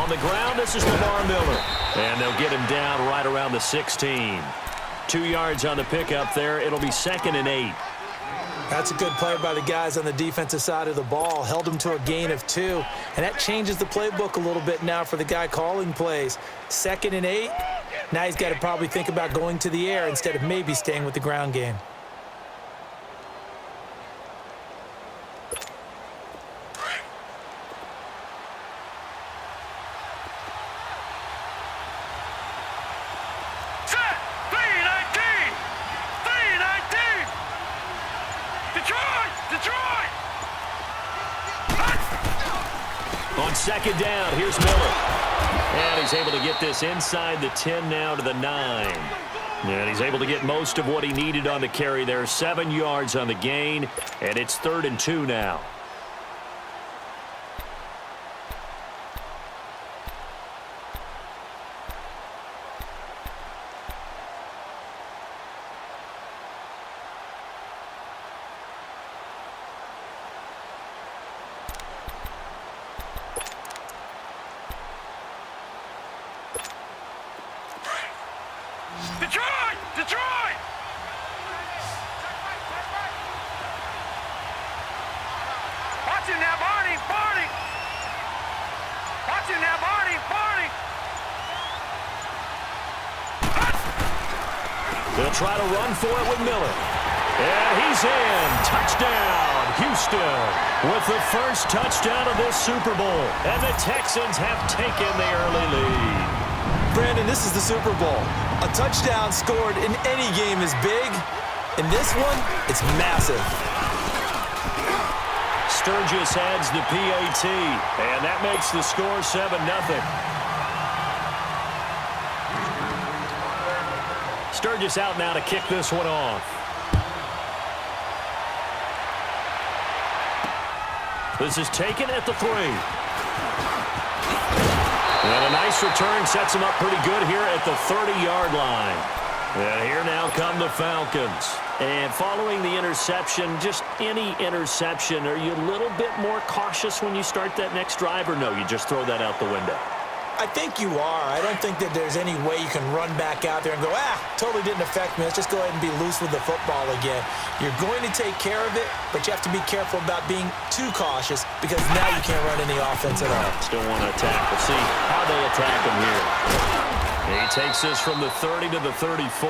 On the ground, this is Lamar Miller. And they'll get him down right around the 16. 2 yards on the pickup there. It'll be 2nd and 8. That's a good play by the guys on the defensive side of the ball. Held them to a gain of 2. And that changes the playbook a little bit now for the guy calling plays. 2nd and 8. Now he's got to probably think about going to the air instead of maybe staying with the ground game. On 2nd down, here's Miller. And he's able to get this inside the 10 now to the 9. And he's able to get most of what he needed on the carry there. 7 yards on the gain, and it's 3rd and 2 now. Detroit! Watch it now, Barney! Watch it now, Barney! They'll try to run for it with Miller. And he's in. Touchdown, Houston, with the first touchdown of this Super Bowl. And the Texans have taken the early lead. Brandon, this is the Super Bowl. A touchdown scored in any game is big. In this one, it's massive. Sturgis adds the PAT, and that makes the score 7-0. Sturgis out now to kick this one off. This is taken at the 3. And a nice return sets him up pretty good here at the 30-yard line. And here now come the Falcons. And following the interception, just any interception, are you a little bit more cautious when you start that next drive, or no, you just throw that out the window? I think you are. I don't think that there's any way you can run back out there and go, totally didn't affect me. Let's just go ahead and be loose with the football again. You're going to take care of it, but you have to be careful about being too cautious because now you can't run any offense at all. Still want to attack. We'll see how they attack him here. He takes this from the 30 to the 34.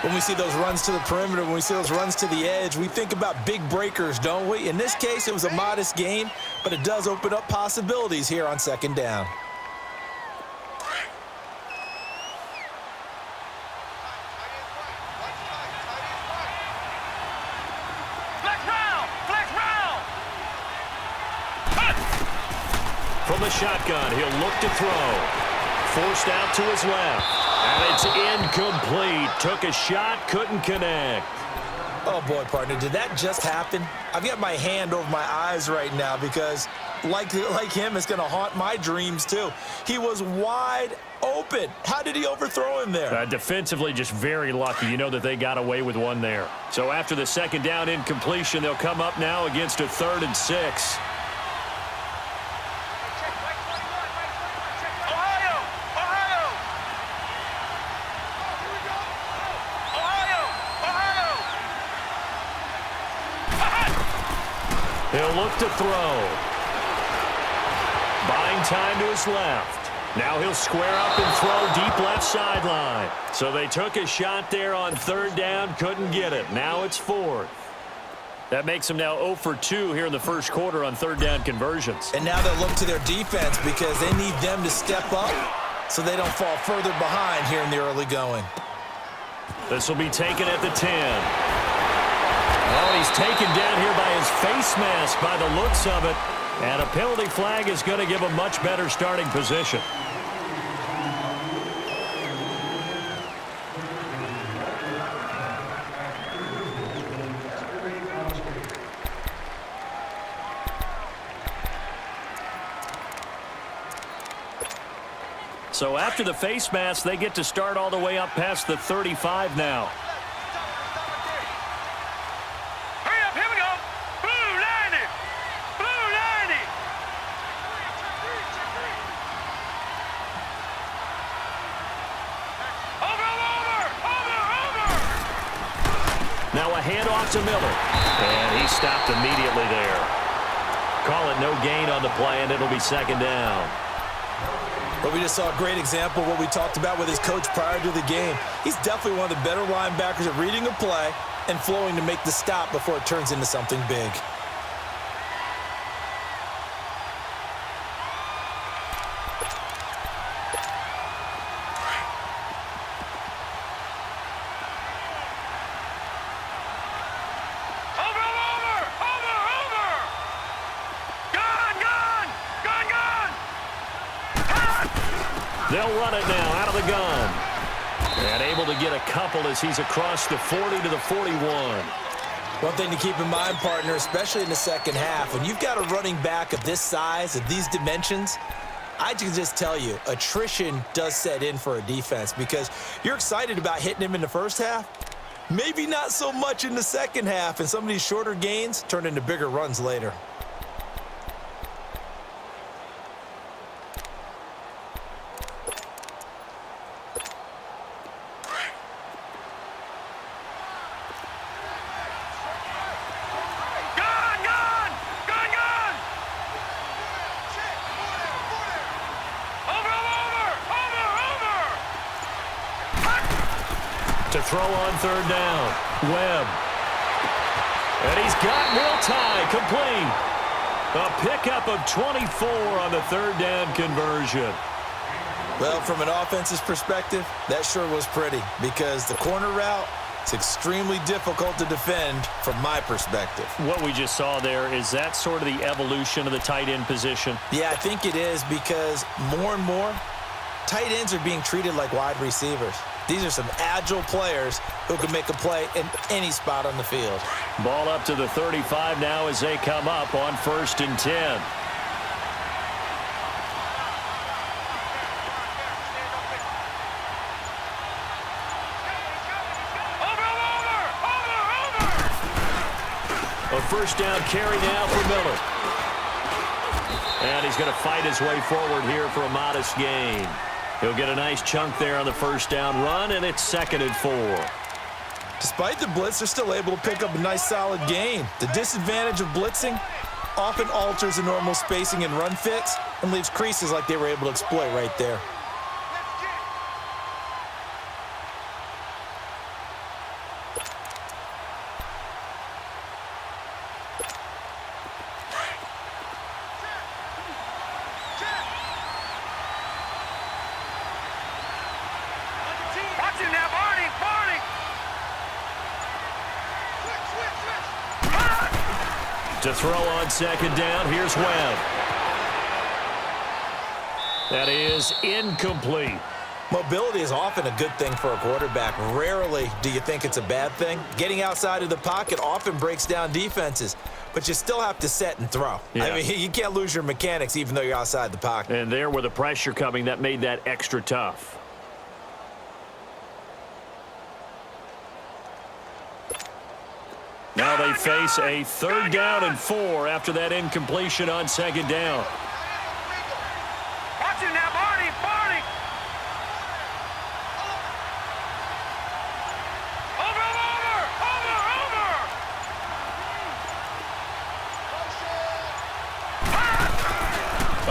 When we see those runs to the perimeter, when we see those runs to the edge, we think about big breakers, don't we? In this case, it was a modest gain, but it does open up possibilities here on 2nd down. From the shotgun, he'll look to throw. Forced out to his left. And it's incomplete. Took a shot, couldn't connect. Oh, boy, partner, did that just happen? I've got my hand over my eyes right now because, like him, it's going to haunt my dreams, too. He was wide open. How did he overthrow him there? Defensively, just very lucky. You know that they got away with one there. So after the 2nd down incompletion, they'll come up now against a 3rd and 6. He'll look to throw. Buying time to his left. Now he'll square up and throw deep left sideline. So they took a shot there on 3rd down, couldn't get it. Now it's 4th. That makes them now 0 for 2 here in the first quarter on 3rd down conversions. And now they'll look to their defense because they need them to step up so they don't fall further behind here in the early going. This will be taken at the 10. Oh, he's taken down here by his face mask by the looks of it. And a penalty flag is going to give a much better starting position. So after the face mask, they get to start all the way up past the 35 now. Hurry up, here we go. Blue 90. Blue 90. Now a handoff to Miller. And he stopped immediately there. Call it no gain on the play, and it'll be second down. But we just saw a great example of what we talked about with his coach prior to the game. He's definitely one of the better linebackers at reading a play and flowing to make the stop before it turns into something big. They'll run it now out of the gun. And able to get a couple as he's across the 40 to the 41. One thing to keep in mind, partner, especially in the second half, when you've got a running back of this size, of these dimensions, I can just tell you, attrition does set in for a defense because you're excited about hitting him in the first half. Maybe not so much in the second half, and some of these shorter gains turn into bigger runs later. To throw on third down, Webb. And he's got Will tie complete. A pickup of 24 on the third down conversion. Well, from an offense's perspective, that sure was pretty because the corner route is extremely difficult to defend from my perspective. What we just saw there, is that sort of the evolution of the tight end position? Yeah, I think it is because more and more, tight ends are being treated like wide receivers. These are some agile players who can make a play in any spot on the field. Ball up to the 35 now as they come up on 1st and 10. A first down carry now for Miller. And he's going to fight his way forward here for a modest gain. He'll get a nice chunk there on the first down run, and it's 2nd and 4. Despite the blitz, they're still able to pick up a nice solid gain. The disadvantage of blitzing often alters the normal spacing and run fits and leaves creases like they were able to exploit right there. To throw on 2nd down, here's Webb. That is incomplete. Mobility is often a good thing for a quarterback. Rarely do you think it's a bad thing. Getting outside of the pocket often breaks down defenses, but you still have to set and throw. Yeah. I mean, you can't lose your mechanics even though you're outside the pocket. And there with the pressure coming, that made that extra tough. Now they face a 3rd down and 4 after that incompletion on 2nd down. Watch it now, Barney! Barney!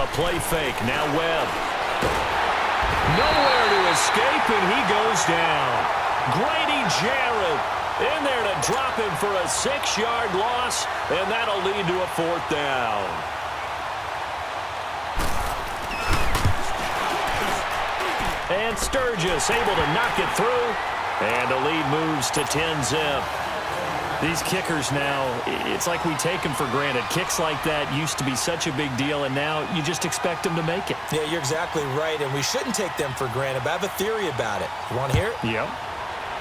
A play fake, now Webb. Nowhere to escape, and he goes down. Grady Jarrett in there to drop him for a 6-yard loss, and that'll lead to a 4th down. And Sturgis able to knock it through, and the lead moves to 10-zip. These kickers now, it's like we take them for granted. Kicks like that used to be such a big deal, and now you just expect them to make it. Yeah, you're exactly right, and we shouldn't take them for granted, but I have a theory about it. You want to hear it? Yep.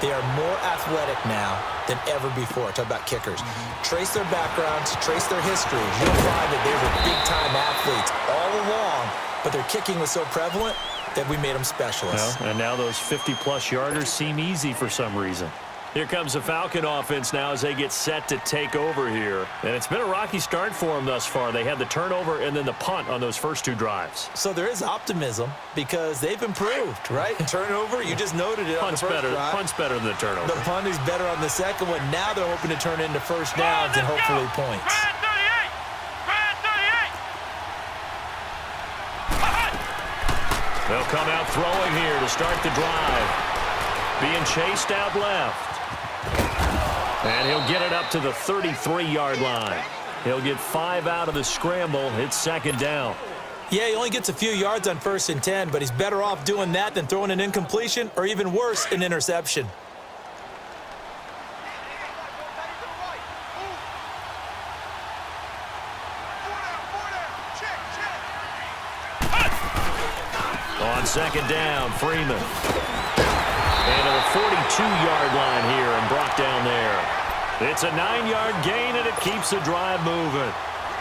They are more athletic now than ever before. Talk about kickers. Trace their backgrounds, trace their history. You'll find that they were big-time athletes all along, but their kicking was so prevalent that we made them specialists. Well, and now those 50-plus yarders seem easy for some reason. Here comes the Falcon offense now as they get set to take over here. And it's been a rocky start for them thus far. They had the turnover and then the punt on those first 2 drives. So there is optimism because they've improved, right? Turnover, you just noted it on the first drive. Punt's better than the turnover. The punt is better on the second one. Now they're hoping to turn into first downs and hopefully points. They'll come out throwing here to start the drive. Being chased out left. And he'll get it up to the 33-yard line. He'll get 5 out of the scramble. It's second down. Yeah, he only gets a few yards on 1st and 10, but he's better off doing that than throwing an incompletion or even worse, an interception. On second down, Freeman. And to the 42-yard line here and brought down there. It's a 9-yard gain, and it keeps the drive moving.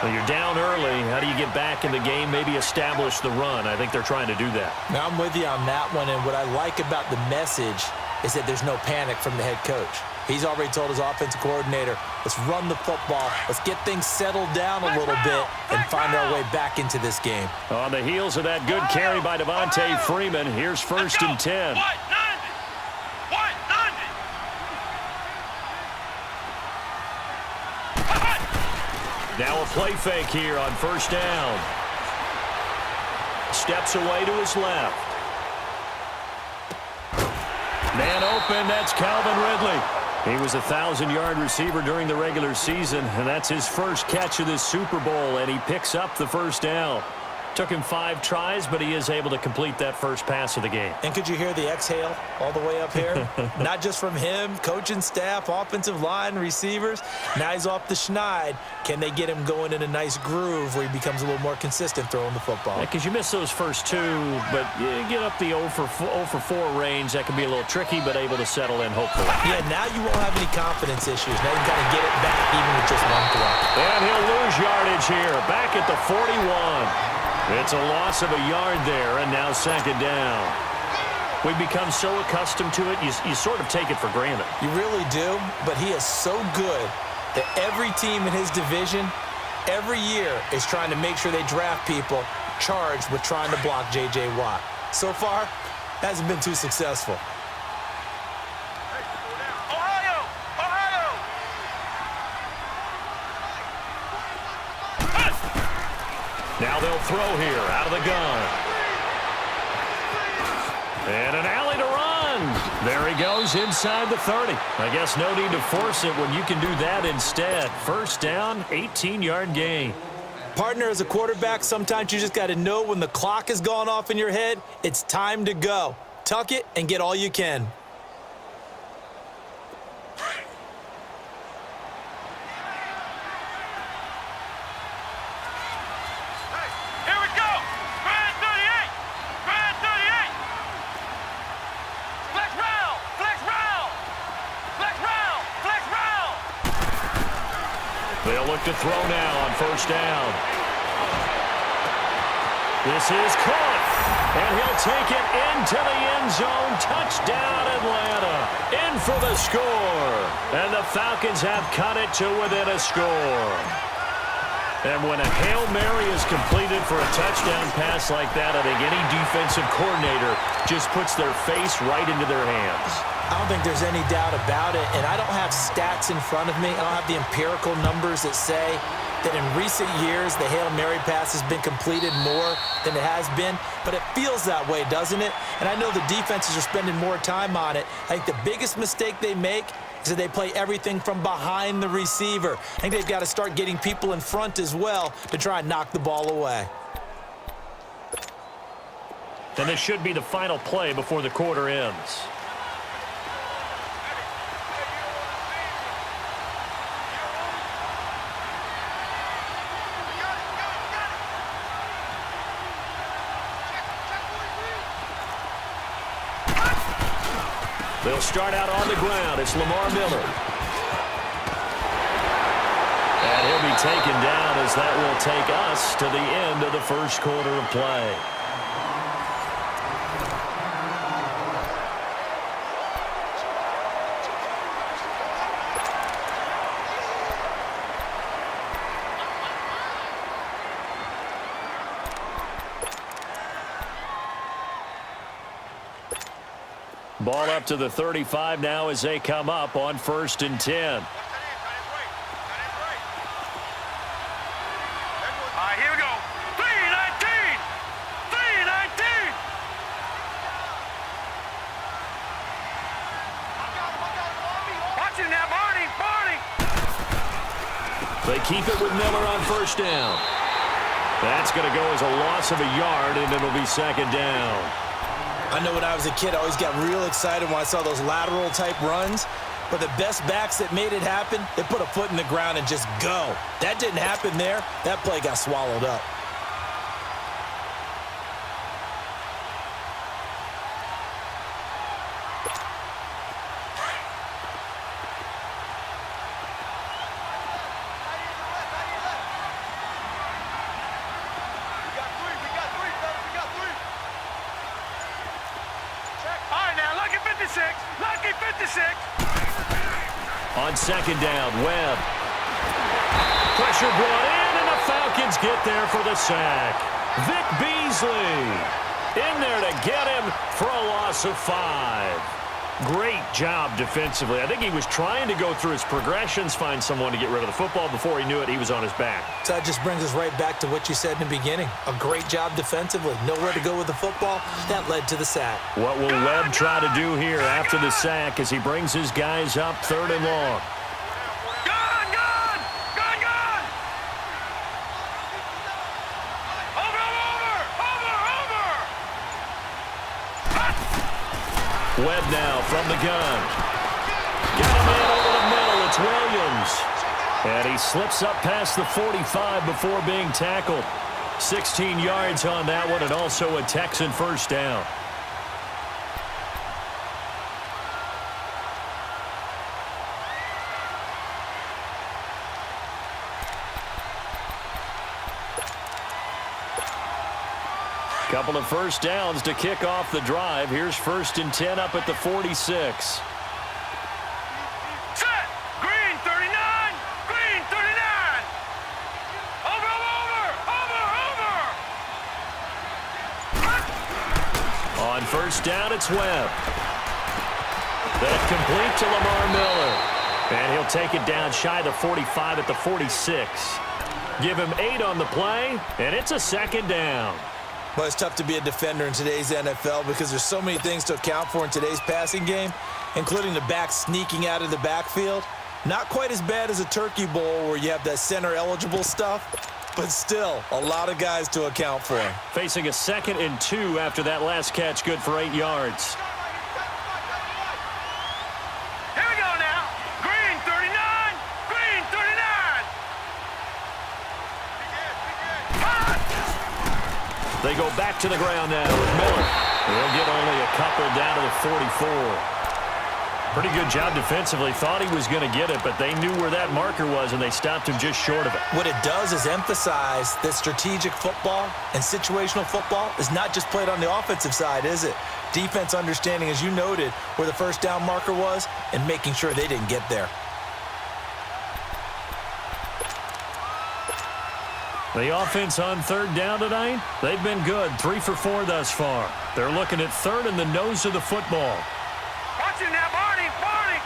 Well, you're down early. How do you get back in the game, maybe establish the run? I think they're trying to do that. Now, I'm with you on that one, and what I like about the message is that there's no panic from the head coach. He's already told his offensive coordinator, let's run the football, let's get things settled down a little bit and find our way back into this game. On the heels of that good carry by Devontae Freeman, here's 1st and 10. Now a play fake here on 1st down. Steps away to his left. Man open, that's Calvin Ridley. He was a 1,000-yard receiver during the regular season, and that's his first catch of this Super Bowl, and he picks up the 1st down. Took him 5 tries, but he is able to complete that first pass of the game. And could you hear the exhale all the way up here? Not just from him, coaching staff, offensive line, receivers. Now he's off the schneid. Can they get him going in a nice groove where he becomes a little more consistent throwing the football? Because you miss those first 2, but you get up the 0 for 4 range. That can be a little tricky, but able to settle in, hopefully. Yeah, now you won't have any confidence issues. Now you can kind of get it back even with just one throw. And he'll lose yardage here, back at the 41. It's a loss of a yard there, and now second down. We've become so accustomed to it, you sort of take it for granted. You really do, but he is so good that every team in his division, every year, is trying to make sure they draft people charged with trying to block J.J. Watt. So far, hasn't been too successful. Now they'll throw here out of the gun. And an alley to run. There he goes inside the 30. I guess no need to force it when you can do that instead. 1st down, 18-yard gain. Partner, as a quarterback, sometimes you just got to know when the clock has gone off in your head, it's time to go. Tuck it and get all you can. They'll look to throw now on 1st down. This is caught, and he'll take it into the end zone. Touchdown, Atlanta. In for the score. And the Falcons have cut it to within a score. And when a Hail Mary is completed for a touchdown pass like that, I think any defensive coordinator just puts their face right into their hands. I don't think there's any doubt about it, and I don't have stats in front of me. I don't have the empirical numbers that say that in recent years the Hail Mary pass has been completed more than it has been, but it feels that way, doesn't it? And I know the defenses are spending more time on it. I think the biggest mistake they make is that they play everything from behind the receiver. I think they've got to start getting people in front as well to try and knock the ball away. And this should be the final play before the quarter ends. They'll start out on the ground. It's Lamar Miller. And he'll be taken down as that will take us to the end of the first quarter of play. Ball up to the 35 now as they come up on 1st and 10. Here we go. 3-19. 3-19. Watch it now, Barney. Barney. They keep it with Miller on 1st down. That's going to go as a loss of a yard, and it'll be 2nd down. I know when I was a kid, I always got real excited when I saw those lateral-type runs. But the best backs that made it happen, they put a foot in the ground and just go. That didn't happen there. That play got swallowed up. Lucky 56. On 2nd down, Webb. Pressure brought in, and the Falcons get there for the sack. Vic Beasley in there to get him for a loss of 5. Great job defensively. I think he was trying to go through his progressions, find someone to get rid of the football. Before he knew it, he was on his back. So that just brings us right back to what you said in the beginning. A great job defensively. Nowhere to go with the football. That led to the sack. What will Webb try to do here after the sack as he brings his guys up 3rd and long? Gone! Over! Webb now from the gun. Got him in over the middle. It's Williams. And he slips up past the 45 before being tackled. 16 yards on that one, and also a Texan 1st down. Couple of 1st downs to kick off the drive. Here's 1st and 10 up at the 46. Set! Green 39! Green 39! Over! On 1st down, it's Webb. That complete to Lamar Miller. And he'll take it down shy of the 45 at the 46. Give him 8 on the play, and it's a 2nd down. Well, it's tough to be a defender in today's NFL because there's so many things to account for in today's passing game, including the back sneaking out of the backfield. Not quite as bad as a turkey bowl where you have that center-eligible stuff, but still a lot of guys to account for. Facing a 2nd and 2 after that last catch, good for 8 yards. Here we go now. Green 39! Green 39! They go back to the ground now with Miller. They'll get only a couple down to the 44. Pretty good job defensively. Thought he was going to get it, but they knew where that marker was, and they stopped him just short of it. What it does is emphasize that strategic football and situational football is not just played on the offensive side, is it? Defense understanding, as you noted, where the 1st down marker was and making sure they didn't get there. The offense on 3rd down tonight, they've been good. 3 for 4 thus far. They're looking at 3rd and the nose of the football. Watch it now, Barney! Barney!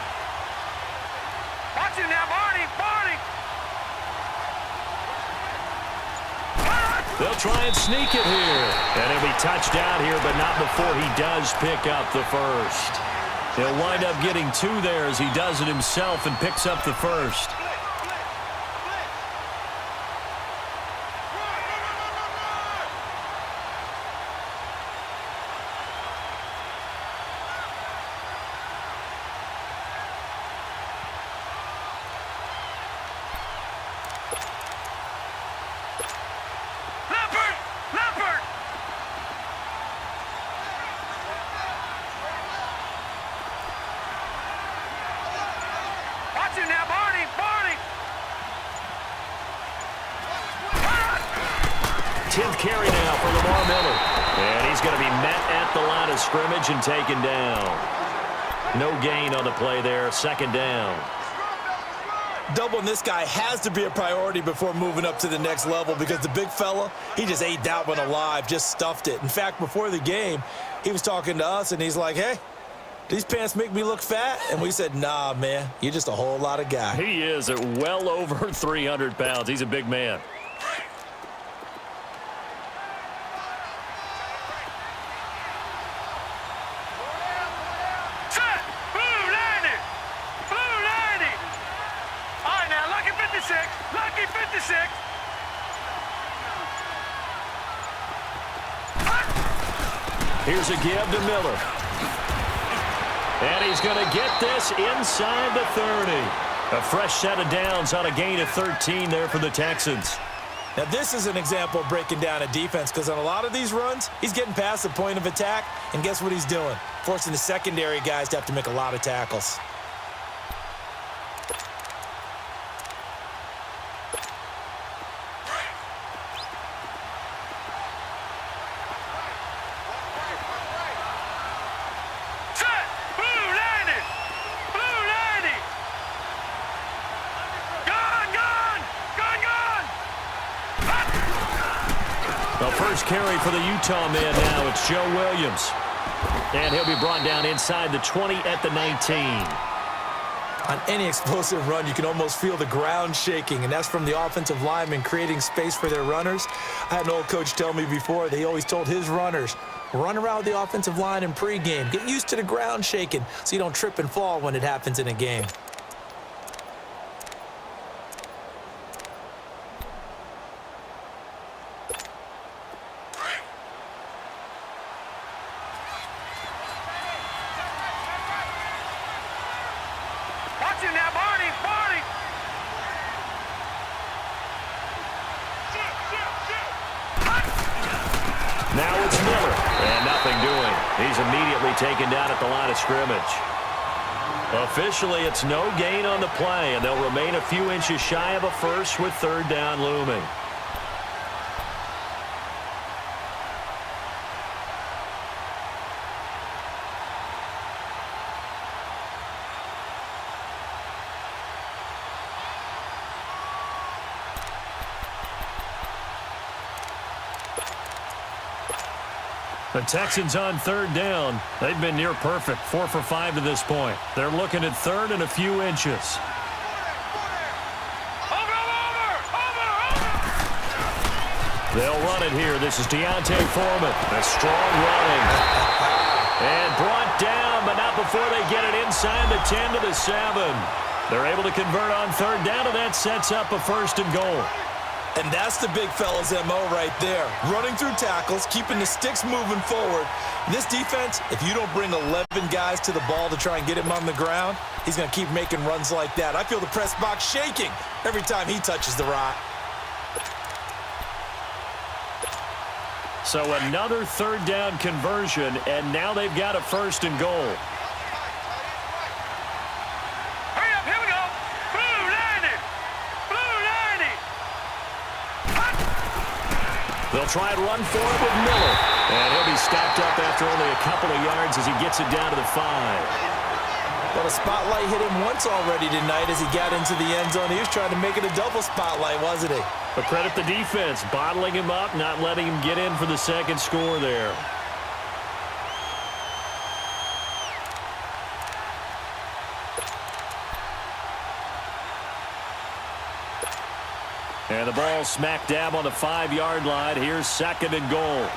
Watch it now, Barney! Barney! They'll try and sneak it here. And he'll be touched out here, but not before he does pick up the 1st. He'll wind up getting 2 there as he does it himself and picks up the 1st. Watch it now, Barney! Barney! 10th carry now for Lamar Miller. And he's going to be met at the line of scrimmage and taken down. No gain on the play there. 2nd down. Doubling this guy has to be a priority before moving up to the next level because the big fella, he just ate that one alive, just stuffed it. In fact, before the game, he was talking to us, and he's like, hey, these pants make me look fat? And we said, nah, man, you're just a whole lot of guy. He is at well over 300 pounds. He's a big man. Set. Blue 90. Blue 90. All right, now, lucky 56. Lucky 56. Here's a give to Miller. And he's going to get this inside the 30. A fresh set of downs on a gain of 13 there for the Texans. Now, this is an example of breaking down a defense because on a lot of these runs, he's getting past the point of attack, and guess what he's doing? Forcing the secondary guys to have to make a lot of tackles. Set. Blue 90. Blue 90. Gone, gone. Gone, gone. The first carry for the Utah man now. It's Joe Williams. And he'll be brought down inside the 20 at the 19. On any explosive run, you can almost feel the ground shaking, and that's from the offensive linemen creating space for their runners. I had an old coach tell me before, they always told his runners, run around with the offensive line in pregame. Get used to the ground shaking so you don't trip and fall when it happens in a game. Watch him now, Barney. Barney. Now it's Miller. And nothing doing. He's immediately taken down at the line of scrimmage. Officially, it's no gain on the play, and they'll remain a few inches shy of a first with third down looming. The Texans on third down. They've been near perfect, 4 for 5 to this point. They're looking at third and a few inches. They'll run it here. This is Deontay Foreman. A strong running. And brought down, but not before they get it inside the 10 to the 7. They're able to convert on third down, and that sets up a first and goal. And that's the big fella's MO right there. Running through tackles, keeping the sticks moving forward. This defense, if you don't bring 11 guys to the ball to try and get him on the ground, he's going to keep making runs like that. I feel the press box shaking every time he touches the rock. So another third down conversion, and now they've got a first and goal. Hurry up, here we go. Blue 90. Blue 90. They'll try and run for it with Miller. And he'll be stopped up after only a couple of yards as he gets it down to the 5. Well, the spotlight hit him once already tonight as he got into the end zone. He was trying to make it a double spotlight, wasn't he? But credit the defense, bottling him up, not letting him get in for the second score there. And the ball smack dab on the 5-yard line. Here's second and goal.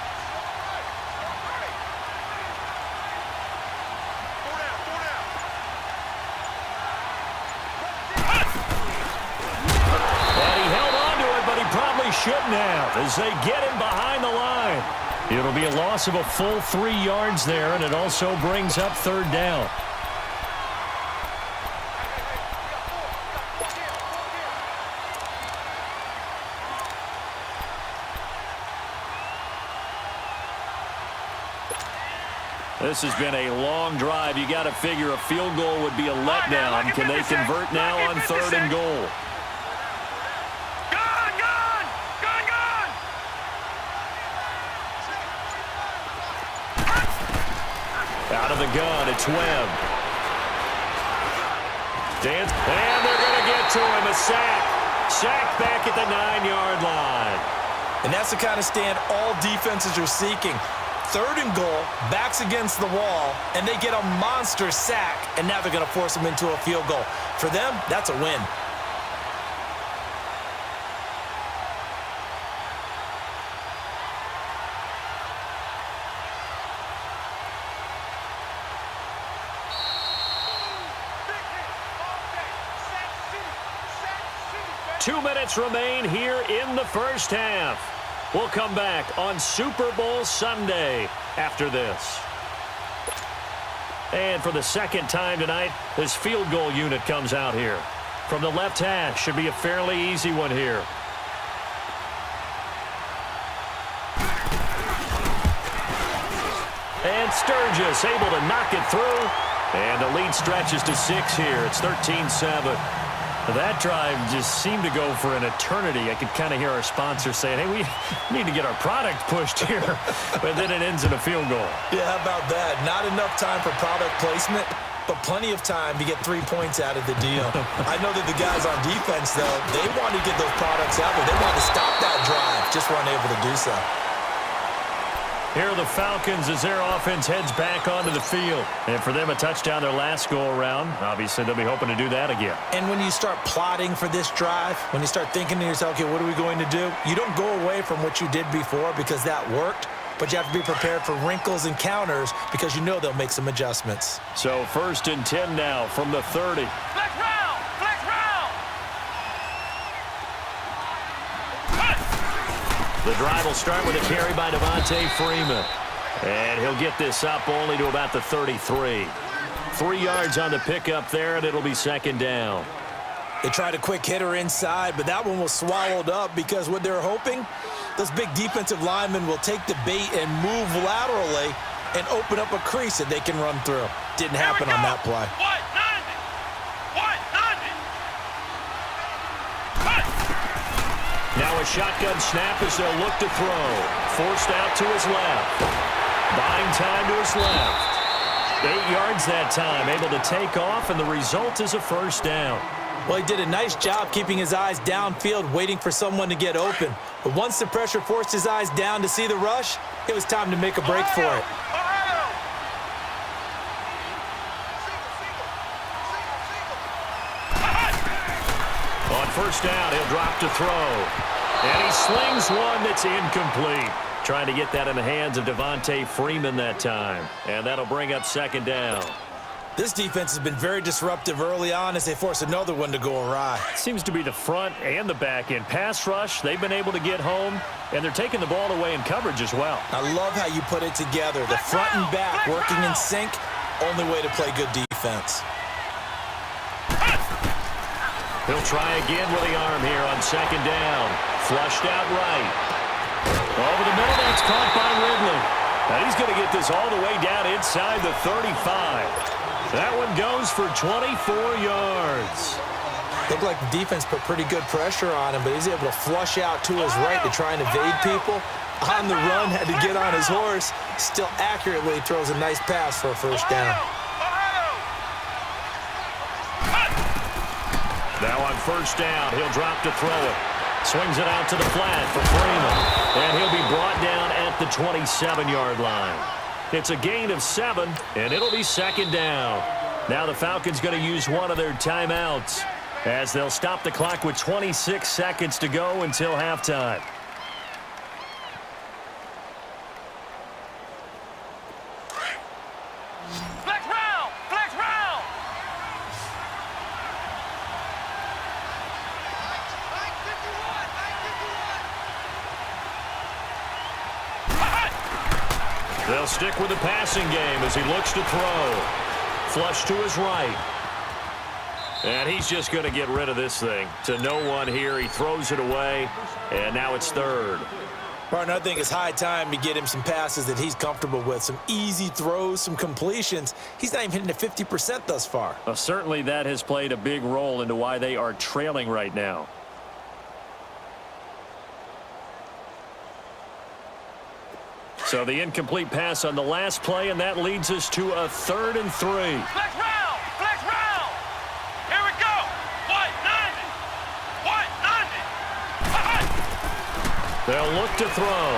Shouldn't have as they get him behind the line. It'll be a loss of a full 3 yards there, and it also brings up third down. This has been a long drive. You got to figure a field goal would be a letdown. Can they convert now on third and goal? Out of the gun, it's Webb. And they're going to get to him, a sack. Sack back at the 9-yard line. And that's the kind of stand all defenses are seeking. 3rd and goal, backs against the wall, and they get a monster sack, and now they're going to force them into a field goal. For them, that's a win. Two minutes remain here in the first half. We'll come back on Super Bowl Sunday after this. And for the second time tonight, this field goal unit comes out here. From the left hash, should be a fairly easy one here. And Sturgis able to knock it through. And the lead stretches to 6 here. It's 13-7. That drive just seemed to go for an eternity. I could kind of hear our sponsor saying, hey, we need to get our product pushed here. But then it ends in a field goal. Yeah, how about that? Not enough time for product placement, but plenty of time to get 3 points out of the deal. I know that the guys on defense, though, they want to get those products out, but they want to stop that drive. Just weren't able to do so. Here are the Falcons as their offense heads back onto the field. And for them, a touchdown their last go-around. Obviously, they'll be hoping to do that again. And when you start plotting for this drive, when you start thinking to yourself, okay, what are we going to do? You don't go away from what you did before because that worked, but you have to be prepared for wrinkles and counters because you know they'll make some adjustments. So 1st and 10 now from the 30. Flex round! Flex round! The drive will start with a carry by Devontae Freeman. And he'll get this up only to about the 33. 3 yards on the pickup there, and it'll be 2nd down. They tried a quick hitter inside, but that one was swallowed up because what they're hoping, those big defensive linemen will take the bait and move laterally and open up a crease that they can run through. Didn't happen on that play. Now a shotgun snap as they'll look to throw. Forced out to his left. Buying time to his left. 8 yards that time, able to take off, and the result is a 1st down. Well, he did a nice job keeping his eyes downfield, waiting for someone to get open. But once the pressure forced his eyes down to see the rush, it was time to make a break for it. On 1st down, he'll drop to throw. And he slings one that's incomplete. Trying to get that in the hands of Devontae Freeman that time. And that'll bring up 2nd down. This defense has been very disruptive early on as they force another one to go awry. Seems to be the front and the back end. Pass rush, they've been able to get home, and they're taking the ball away in coverage as well. I love how you put it together. The front and back working in sync, only way to play good defense. He'll try again with the arm here on 2nd down. Flushed out right. Over the middle, that's caught by Ridley. Now he's going to get this all the way down inside the 35. That one goes for 24 yards. Looked like the defense put pretty good pressure on him, but he's able to flush out to his right to try and evade people. On the run, had to get on his horse. Still accurately throws a nice pass for a 1st down. Now on 1st down, he'll drop to throw it. Swings it out to the flat for Freeman. And he'll be brought down at the 27-yard line. It's a gain of 7, and it'll be 2nd down. Now the Falcons going to use one of their timeouts as they'll stop the clock with 26 seconds to go until halftime. Flex round! Flex round! They'll stick with the passing game as he looks to throw. Flush to his right. And he's just going to get rid of this thing. To no one here. He throws it away. And now it's 3rd. Partner, I think it's high time to get him some passes that he's comfortable with. Some easy throws, some completions. He's not even hitting at 50% thus far. Well, certainly that has played a big role into why they are trailing right now. So the incomplete pass on the last play, and that leads us to a 3rd and 3. Flex round! Flex round! Here we go! 190! 190! They'll look to throw.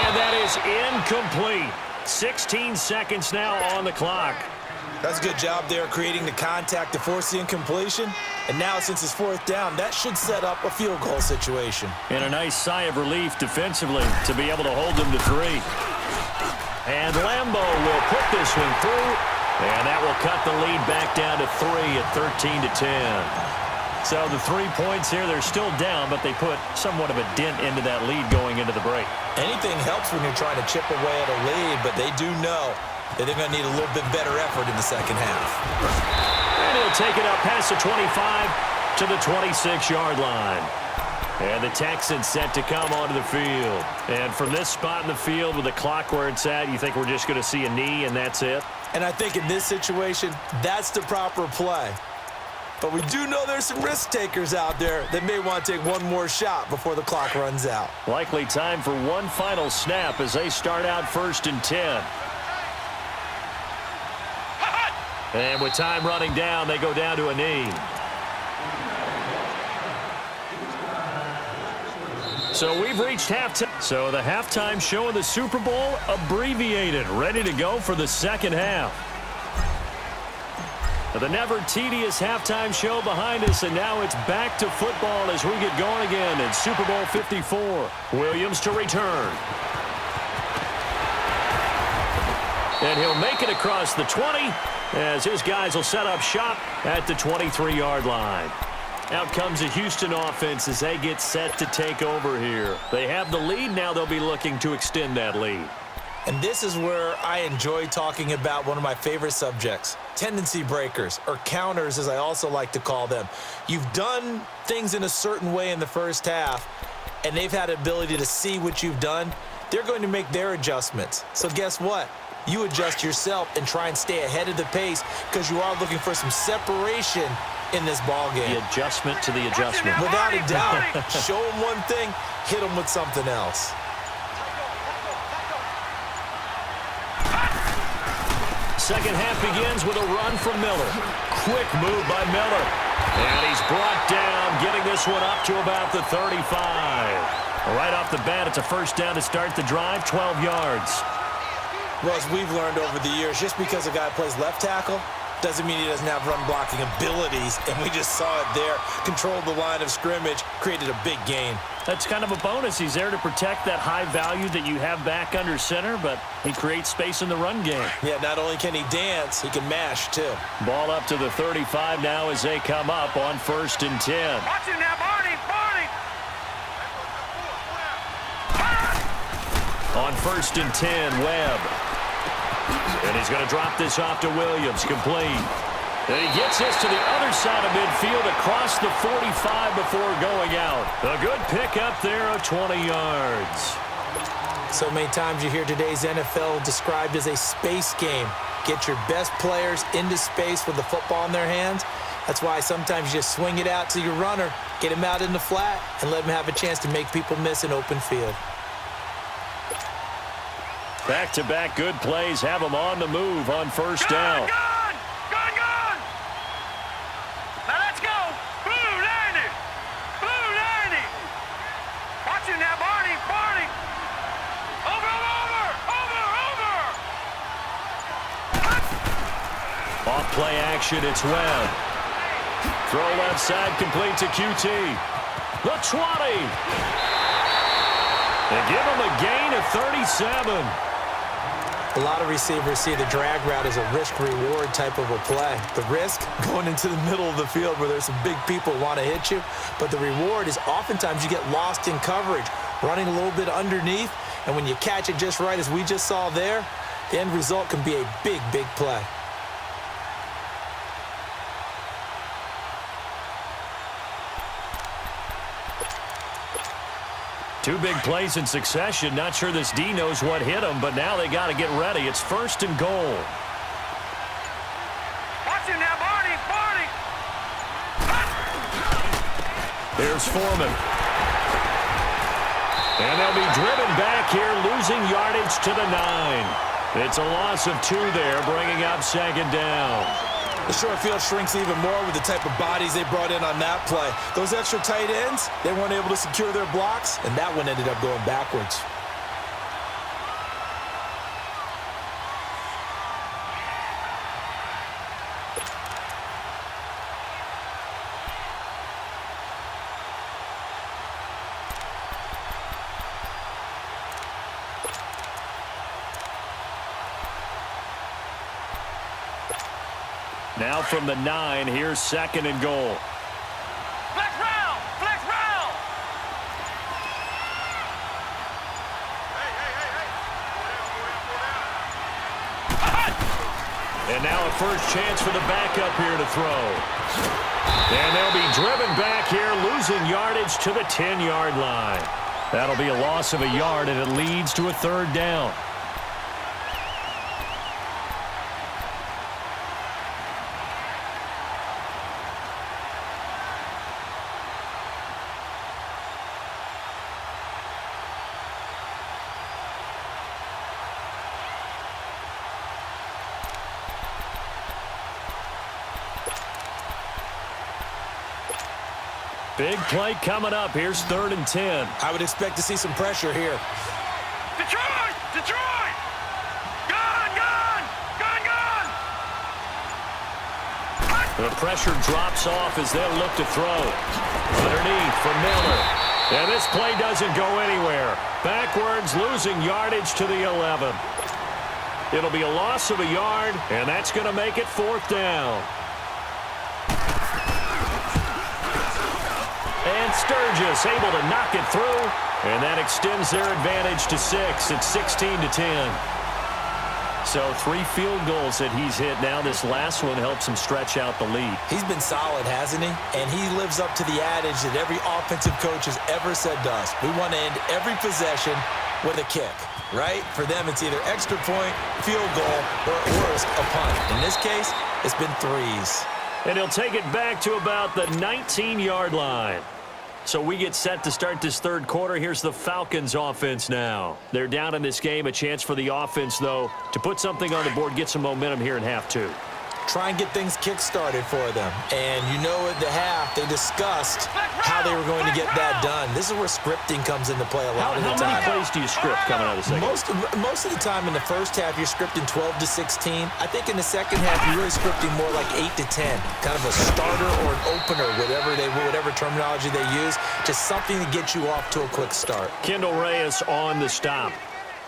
And And that is incomplete. 16 seconds now on the clock. That's a good job there creating the contact to force the incompletion. And now since it's fourth down, that should set up a field goal situation. And a nice sigh of relief defensively to be able to hold them to 3. And Lambeau will put this one through. And that will cut the lead back down to 3 at 13-10. So the 3 points here, they're still down, but they put somewhat of a dent into that lead going into the break. Anything helps when you're trying to chip away at a lead, but they do know that they're going to need a little bit better effort in the second half. And he'll take it up past the 25 to the 26-yard line. And the Texans set to come onto the field. And from this spot in the field with the clock where it's at, you think we're just going to see a knee and that's it? And I think in this situation, that's the proper play. But we do know there's some risk takers out there that may want to take one more shot before the clock runs out. Likely time for one final snap as they start out 1st and 10. And with time running down, they go down to a knee. So we've reached halftime. So the halftime show of the Super Bowl abbreviated, ready to go for the second half. The never-tedious halftime show behind us, and now it's back to football as we get going again in Super Bowl 54. Williams to return. And he'll make it across the 20 as his guys will set up shop at the 23-yard line. Out comes the Houston offense as they get set to take over here. They have the lead. Now they'll be looking to extend that lead. And this is where I enjoy talking about one of my favorite subjects, tendency breakers, or counters as I also like to call them. You've done things in a certain way in the first half, and they've had the ability to see what you've done. They're going to make their adjustments. So guess what? You adjust yourself and try and stay ahead of the pace because you are looking for some separation in this ball game. The adjustment to the adjustment. Without a doubt. Show them one thing, hit them with something else. Second half begins with a run from Miller. Quick move by Miller. And he's brought down, getting this one up to about the 35. Right off the bat, it's a first down to start the drive, 12 yards. Well, as we've learned over the years, just because a guy plays left tackle doesn't mean he doesn't have run-blocking abilities, and we just saw it there. Controlled the line of scrimmage, created a big gain. That's kind of a bonus. He's there to protect that high value that you have back under center, but he creates space in the run game. Yeah, not only can he dance, he can mash, too. Ball up to the 35 now as they come up on 1st and 10. Watch it now, Barney, Barney. On 1st and 10, Webb. And he's going to drop this off to Williams, complete. And he gets this to the other side of midfield across the 45 before going out. A good pickup there of 20 yards. So many times you hear today's NFL described as a space game. Get your best players into space with the football in their hands. That's why sometimes you just swing it out to your runner, get him out in the flat, and let him have a chance to make people miss an open field. Back-to-back good plays have them on the move on first down. Gone! Now let's go! Blue 90! Blue 90! Watch it now, Barney! Barney! Over! Off play action, it's Webb. Throw left side, complete to QT. The 20! They give him a gain of 37. A lot of receivers see the drag route as a risk-reward type of a play. The risk, going into the middle of the field where there's some big people who want to hit you. But the reward is oftentimes you get lost in coverage, running a little bit underneath. And when you catch it just right, as we just saw there, the end result can be a big, big play. Two big plays in succession. Not sure this D knows what hit him, but now they got to get ready. It's 1st and goal. Watch it now, Barney! Barney! There's Foreman. And they'll be driven back here, losing yardage to the 9. It's a loss of 2 there, bringing up 2nd down. The short field shrinks even more with the type of bodies they brought in on that play. Those extra tight ends, they weren't able to secure their blocks, and that one ended up going backwards. Now from the 9, here's 2nd and goal. Flex round! Flex round! And now a first chance for the backup here to throw. And they'll be driven back here, losing yardage to the 10-yard line. That'll be a loss of a yard, and it leads to a 3rd down. Big play coming up. Here's 3rd and 10. I would expect to see some pressure here. Detroit! Detroit! Gone! Gone! Gone! Gone! The pressure drops off as they'll look to throw. Underneath for Miller. And this play doesn't go anywhere. Backwards, losing yardage to the 11. It'll be a loss of a yard, and that's going to make it 4th down. And Sturgis able to knock it through, and that extends their advantage to 6. It's 16-10. So 3 field goals that he's hit now. This last one helps him stretch out the lead. He's been solid, hasn't he? And he lives up to the adage that every offensive coach has ever said to us. We want to end every possession with a kick, right? For them, it's either extra point, field goal, or at worst, a punt. In this case, it's been 3s. And he'll take it back to about the 19-yard line. So we get set to start this 3rd quarter. Here's the Falcons offense now. They're down in this game. A chance for the offense, though, to put something on the board, get some momentum here in half 2. Try and get things kick-started for them. And you know at the half, they discussed how they were going to get that done. This is where scripting comes into play a lot of the time. How many plays do you script coming out of the second? Most of the time in the first half, you're scripting 12 to 16. I think in the second half, you're really scripting more like 8 to 10. Kind of a starter or an opener, whatever terminology they use. Just something to get you off to a quick start. Kendall Reyes on the stop.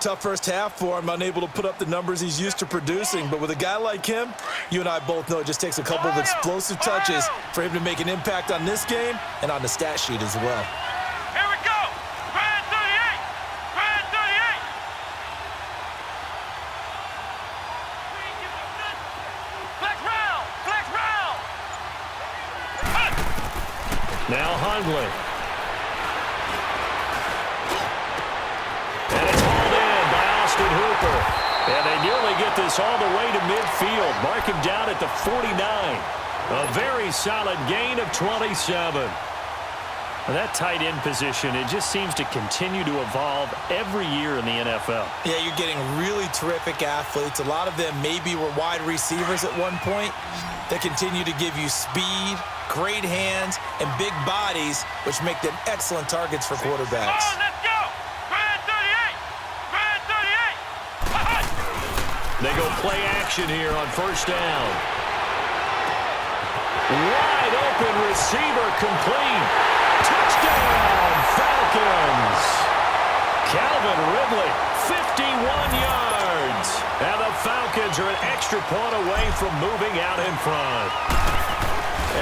Tough first half for him, unable to put up the numbers he's used to producing. But with a guy like him, you and I both know it just takes a couple of explosive touches for him to make an impact on this game and on the stat sheet as well. Here we go! Grand 38! Grand 38! Flex round! Flex round! Now Hundley. And it's hauled in by Austin Hooper. And they nearly get this all the way to midfield. Mark him down at the 49. A very solid gain of 27. That tight end position, it just seems to continue to evolve every year in the NFL. Yeah, you're getting really terrific athletes. A lot of them maybe were wide receivers at one point. They continue to give you speed, great hands, and big bodies, which make them excellent targets for quarterbacks. Come on, let's go! Grand 38! Grand 38! They go play action here on 1st down. Wide open receiver complete. Touchdown, Falcons. Calvin Ridley, 51 yards. And the Falcons are an extra point away from moving out in front.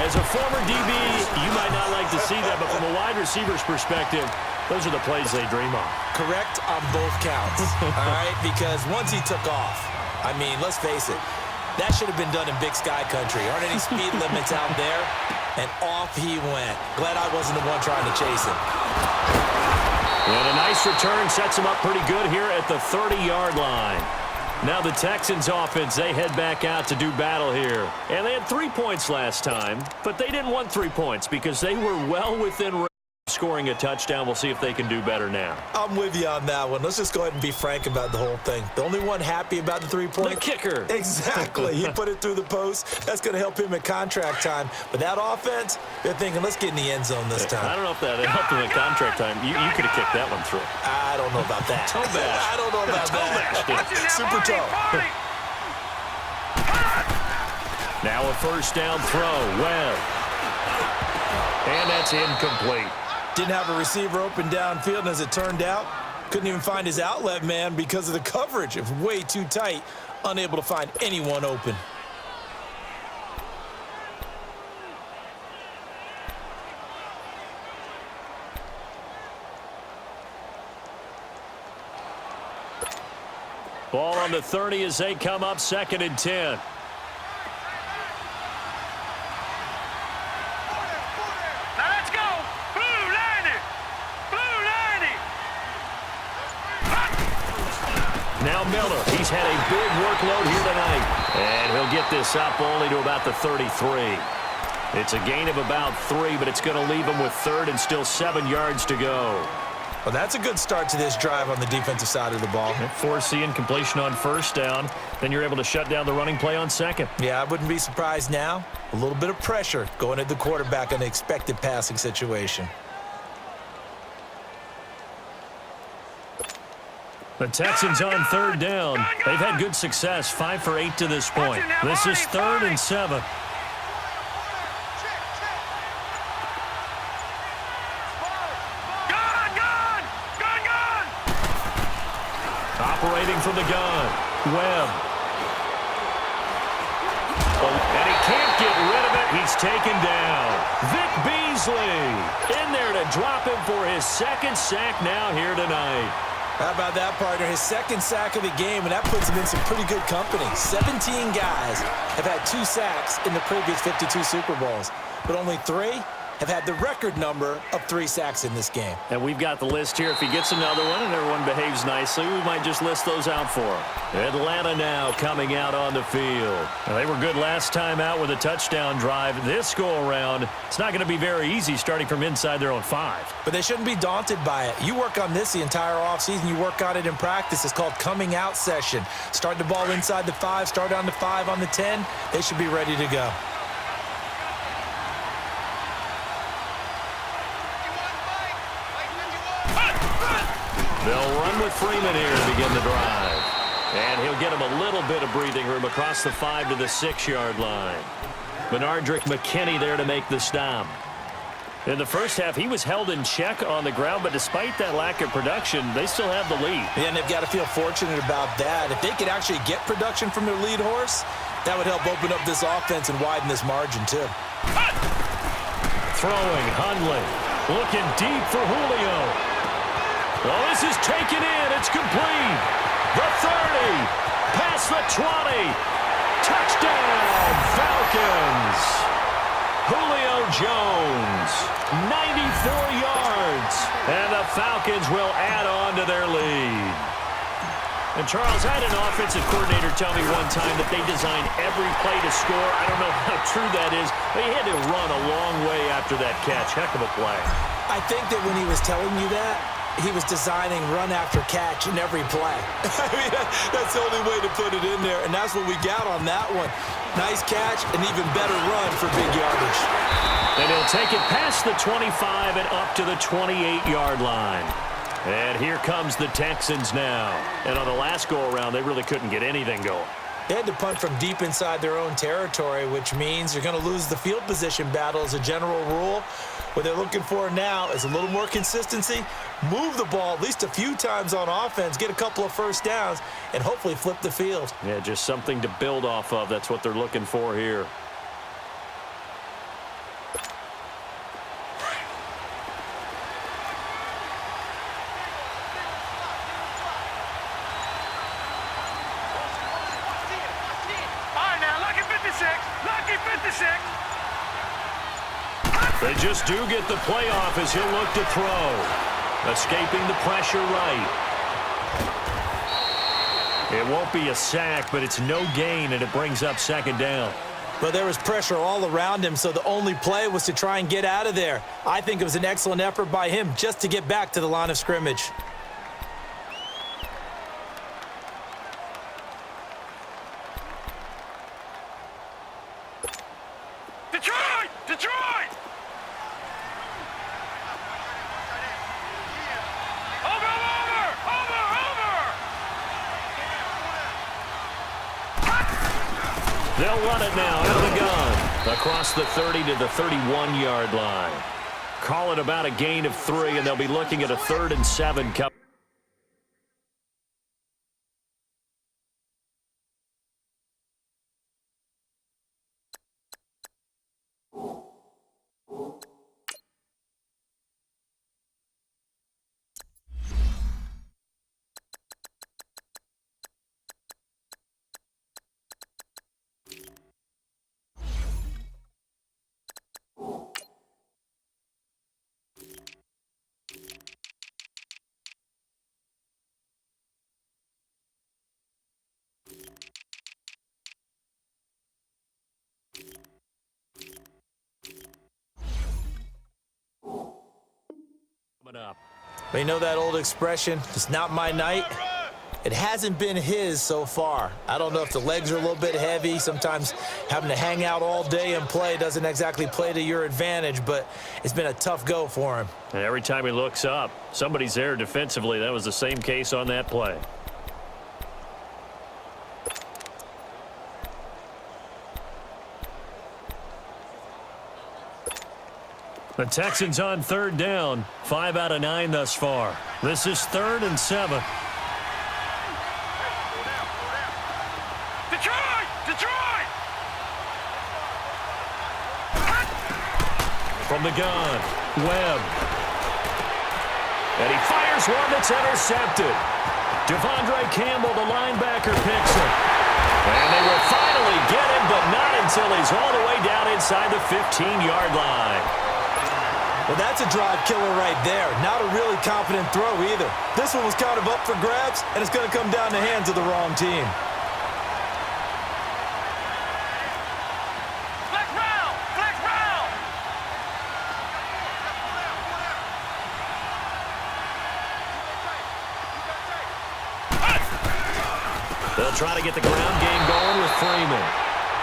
As a former DB, you might not like to see that, but from a wide receiver's perspective, those are the plays they dream of. Correct on both counts, all right? Because once he took off, I mean, let's face it, that should have been done in Big Sky Country. Aren't any speed limits out there? And off he went. Glad I wasn't the one trying to chase him. And a nice return sets him up pretty good here at the 30-yard line. Now the Texans offense, they head back out to do battle here. And they had 3 points last time, but they didn't want 3 points because they were well within range of scoring a touchdown. We'll see if they can do better now. I'm with you on that one. Let's just go ahead and be frank about the whole thing. The only one happy about the 3-point? The kicker. Exactly. He put it through the post. That's going to help him at contract time. But that offense, they're thinking, let's get in the end zone this time. I don't know if that helped him at contract time. You could have kicked that one through. I don't know about that. Toe bash. I don't know about that. Super toe. Now a 1st down throw. Well. And that's incomplete. Didn't have a receiver open downfield, and as it turned out, couldn't even find his outlet man because of the coverage. It was way too tight, unable to find anyone open. Ball on the 30 as they come up 2nd and 10. Now let's go. Blue line it. Blue line it. Now Miller, he's had a big workload here tonight. And he'll get this up only to about the 33. It's a gain of about 3, but it's going to leave him with 3rd and still 7 yards to go. Well, that's a good start to this drive on the defensive side of the ball. Force the incompletion on 1st down. Then you're able to shut down the running play on 2nd. Yeah, I wouldn't be surprised now. A little bit of pressure going at the quarterback in an expected passing situation. The Texans on 3rd down. They've had good success, 5 for 8 to this point. This is 3rd and 7. Operating from the gun, Webb. And he can't get rid of it. He's taken down. Vic Beasley in there to drop him for his 2nd sack now here tonight. How about that, partner? His 2nd sack of the game, and that puts him in some pretty good company. 17 guys have had 2 sacks in the previous 52 Super Bowls, but only 3 have had the record number of 3 sacks in this game. And we've got the list here. If he gets another one and everyone behaves nicely, we might just list those out for him. Atlanta now coming out on the field. Now, they were good last time out with a touchdown drive. This go-around, it's not going to be very easy starting from inside their own 5. But they shouldn't be daunted by it. You work on this the entire offseason. You work on it in practice. It's called coming out session. Start the ball inside the 5, start on the 5, on the 10. They should be ready to go. They'll run with Freeman here to begin the drive. And he'll get him a little bit of breathing room across the 5 to the 6-yard line. Benardrick McKinney there to make the stop. In the first half, he was held in check on the ground, but despite that lack of production, they still have the lead. Yeah, and they've got to feel fortunate about that. If they could actually get production from their lead horse, that would help open up this offense and widen this margin too. Throwing, Hundley, looking deep for Julio. Well, this is taken in. It's complete. The 30, past the 20. Touchdown, Falcons. Julio Jones, 94 yards. And the Falcons will add on to their lead. And, Charles, I had an offensive coordinator tell me one time that they design every play to score. I don't know how true that is, but he had to run a long way after that catch. Heck of a play. I think that when he was telling you that, he was designing run after catch in every play. I mean, that's the only way to put it in there, and that's what we got on that one. Nice catch, and even better run for big yardage. And he'll take it past the 25 and up to the 28-yard line. And here comes the Texans now. And on the last go-around, they really couldn't get anything going. They had to punt from deep inside their own territory, which means you're going to lose the field position battle as a general rule. What they're looking for now is a little more consistency, move the ball at least a few times on offense, get a couple of first downs, and hopefully flip the field. Yeah, just something to build off of. That's what they're looking for here. They just do get the playoff as he'll look to throw. Escaping the pressure right. It won't be a sack, but it's no gain, and it brings up 2nd down. But there was pressure all around him, so the only play was to try and get out of there. I think it was an excellent effort by him just to get back to the line of scrimmage. They'll run it now out of the gun. Across the 30 to the 31-yard line. Call it about a gain of 3, and they'll be looking at a 3rd and 7 coming. up. But you know that old expression, it's not my night? It hasn't been his so far. I don't know if the legs are a little bit heavy. Sometimes having to hang out all day and play doesn't exactly play to your advantage, but it's been a tough go for him. And every time he looks up, somebody's there defensively. That was the same case on that play. The Texans on third down. 5 out of 9 thus far. This is 3rd and 7. Detroit! Detroit! From the gun, Webb. And he fires one that's intercepted. Devondre Campbell, the linebacker, picks him. And they will finally get him, but not until he's all the way down inside the 15-yard line. Well, that's a drive killer right there. Not a really confident throw either. This one was kind of up for grabs, and it's going to come down the hands of the wrong team. Flex round! Flex round! They'll try to get the ground game going with Freeman.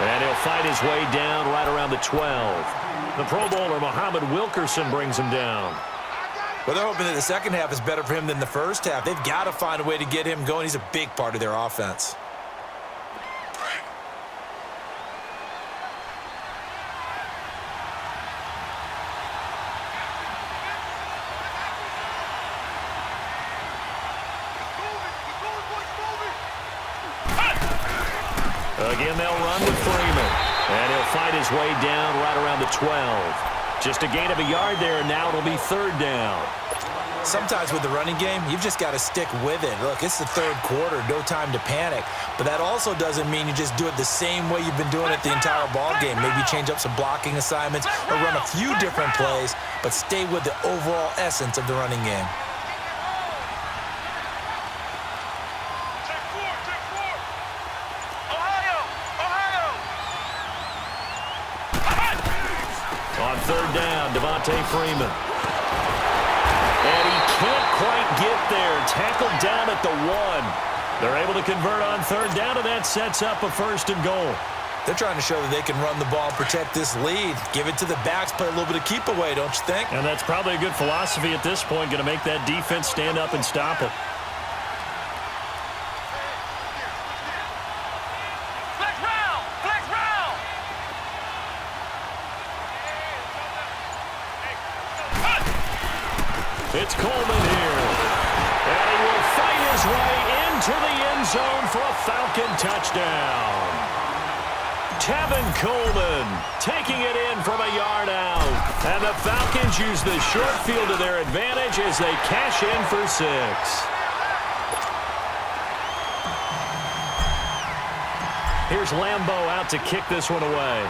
And he'll fight his way down right around the 12. The Pro Bowler, Muhammad Wilkerson, brings him down. Well, they're hoping that the second half is better for him than the first half. They've got to find a way to get him going. He's a big part of their offense. Again, they'll run with Freeman. And he'll fight his way down right around the 12. Just a gain of a yard there, and now it'll be 3rd down. Sometimes with the running game, you've just got to stick with it. Look, it's the 3rd quarter, no time to panic. But that also doesn't mean you just do it the same way you've been doing it the entire ball game. Maybe change up some blocking assignments or run a few different plays, but stay with the overall essence of the running game. On 3rd down, Devontae Freeman. And he can't quite get there. Tackled down at the 1. They're able to convert on 3rd down, and that sets up a 1st and goal. They're trying to show that they can run the ball, protect this lead, give it to the backs, play a little bit of keep away, don't you think? And that's probably a good philosophy at this point, going to make that defense stand up and stop it. It's Coleman here. And he will fight his way into the end zone for a Falcon touchdown. Tevin Coleman taking it in from a yard out. And the Falcons use the short field to their advantage as they cash in for 6. Here's Lambeau out to kick this one away.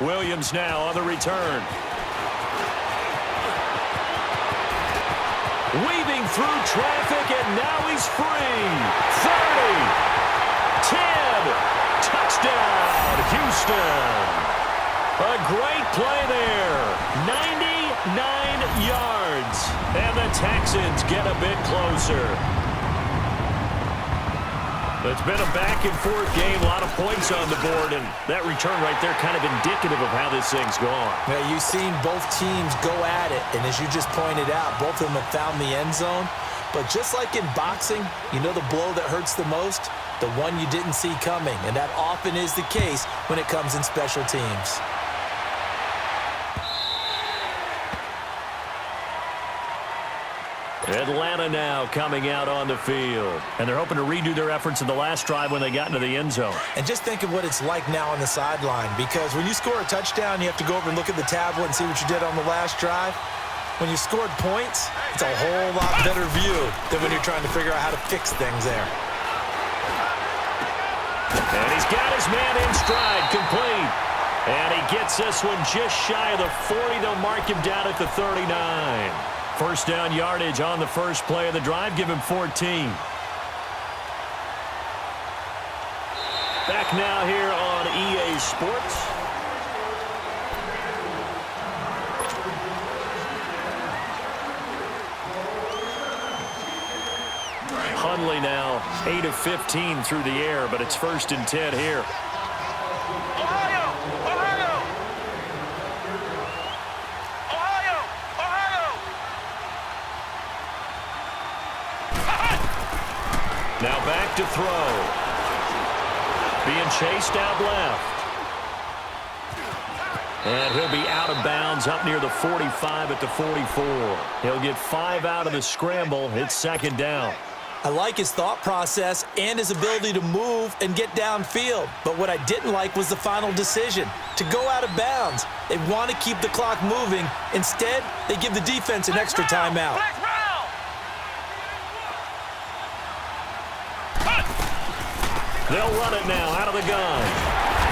Williams now on the return. Weaving through traffic, and now he's free. 30, 10, touchdown, Houston. A great play there. 99 yards, and the Texans get a bit closer. It's been a back-and-forth game, a lot of points on the board, and that return right there kind of indicative of how this thing's gone. Yeah, you've seen both teams go at it, and as you just pointed out, both of them have found the end zone. But just like in boxing, you know the blow that hurts the most? The one you didn't see coming, and that often is the case when it comes in special teams. Atlanta now coming out on the field. And they're hoping to redo their efforts in the last drive when they got into the end zone. And just think of what it's like now on the sideline, because when you score a touchdown, you have to go over and look at the tablet and see what you did on the last drive. When you scored points, it's a whole lot better view than when you're trying to figure out how to fix things there. And he's got his man in stride, complete. And he gets this one just shy of the 40. They'll mark him down at the 39. First down yardage on the first play of the drive. Give him 14. Back now here on EA Sports. Hundley now 8 of 15 through the air, but it's 1st and 10 here. Ohio! Ohio! Ohio! Ohio! Now back to throw. Being chased out left. And he'll be out of bounds up near the 45 at the 44. He'll get 5 out of the scramble. It's 2nd down. I like his thought process and his ability to move and get downfield. But what I didn't like was the final decision, to go out of bounds. They want to keep the clock moving. Instead, they give the defense an extra timeout. They'll run it now out of the gun.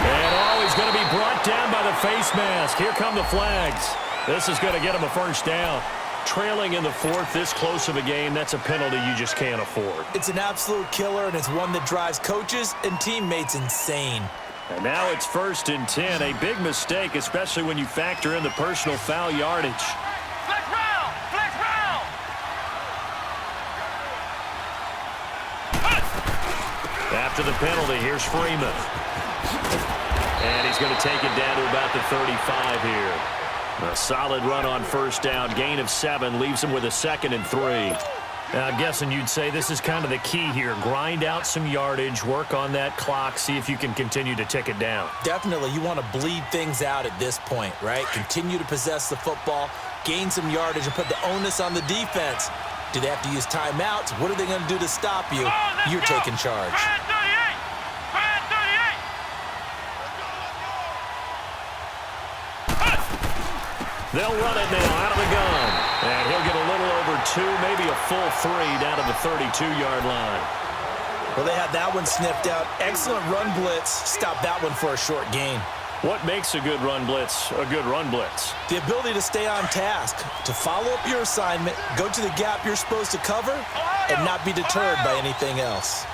And he's going to be brought down by the face mask. Here come the flags. This is going to get him a 1st down. Trailing in the 4th, this close of a game, that's a penalty you just can't afford. It's an absolute killer, and it's one that drives coaches and teammates insane. And now it's 1st and 10. A big mistake, especially when you factor in the personal foul yardage. Flex round! Flex round! After the penalty, here's Freeman. And he's going to take it down to about the 35 here. A solid run on 1st down. Gain of 7 leaves him with a 2nd and 3. Now, I'm guessing you'd say this is kind of the key here. Grind out some yardage, work on that clock, see if you can continue to tick it down. Definitely. You want to bleed things out at this point, right? Continue to possess the football, gain some yardage, and put the onus on the defense. Do they have to use timeouts? What are they going to do to stop you? You're taking charge. They'll run it now out of the gun. And he'll get a little over 2, maybe a full 3 down to the 32-yard line. Well, they had that one sniffed out. Excellent run blitz. Stop that one for a short gain. What makes a good run blitz a good run blitz? The ability to stay on task, to follow up your assignment, go to the gap you're supposed to cover, and not be deterred by anything else.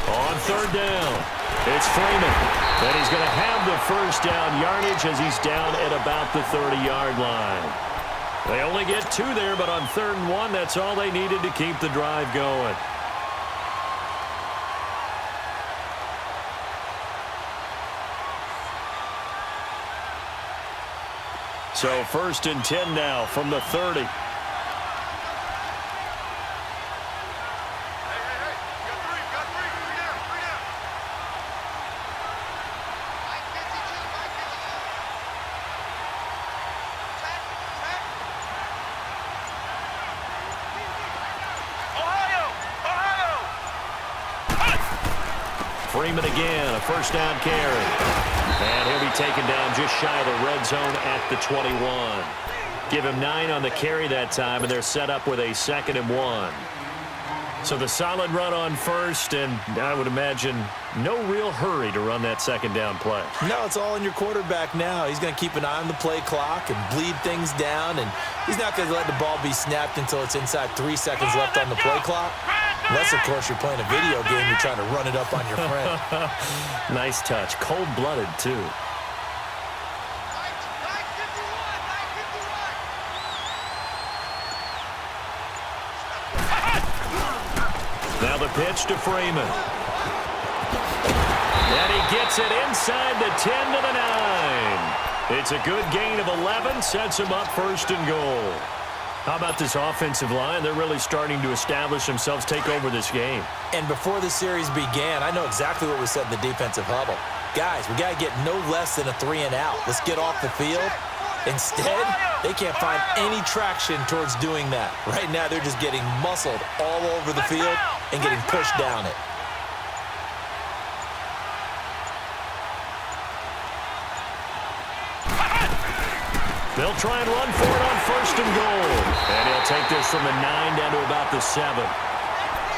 On 3rd down, it's Freeman. And he's going to have the 1st down yardage as he's down at about the 30-yard line. They only get 2 there, but on 3rd and 1, that's all they needed to keep the drive going. So 1st and 10 now from the 30. Freeman again, a 1st down carry. And he'll be taken down just shy of the red zone at the 21. Give him 9 on the carry that time, and they're set up with a 2nd and 1. So the solid run on 1st, and I would imagine no real hurry to run that 2nd down play. No, it's all in your quarterback now. He's going to keep an eye on the play clock and bleed things down, and he's not going to let the ball be snapped until it's inside 3 seconds left on the play clock. Unless, of course, you're playing a video game, you're trying to run it up on your friend. Nice touch. Cold-blooded, too. Now the pitch to Freeman. And he gets it inside the 10 to the 9. It's a good gain of 11, sets him up 1st and goal. How about this offensive line? They're really starting to establish themselves, take over this game. And before the series began, I know exactly what we said in the defensive huddle. Guys, we got to get no less than a 3 and out. Let's get off the field. Instead, they can't find any traction towards doing that. Right now, they're just getting muscled all over the field and getting pushed down it. They'll try and run for it on 1st and goal. And he'll take this from the 9 down to about the 7.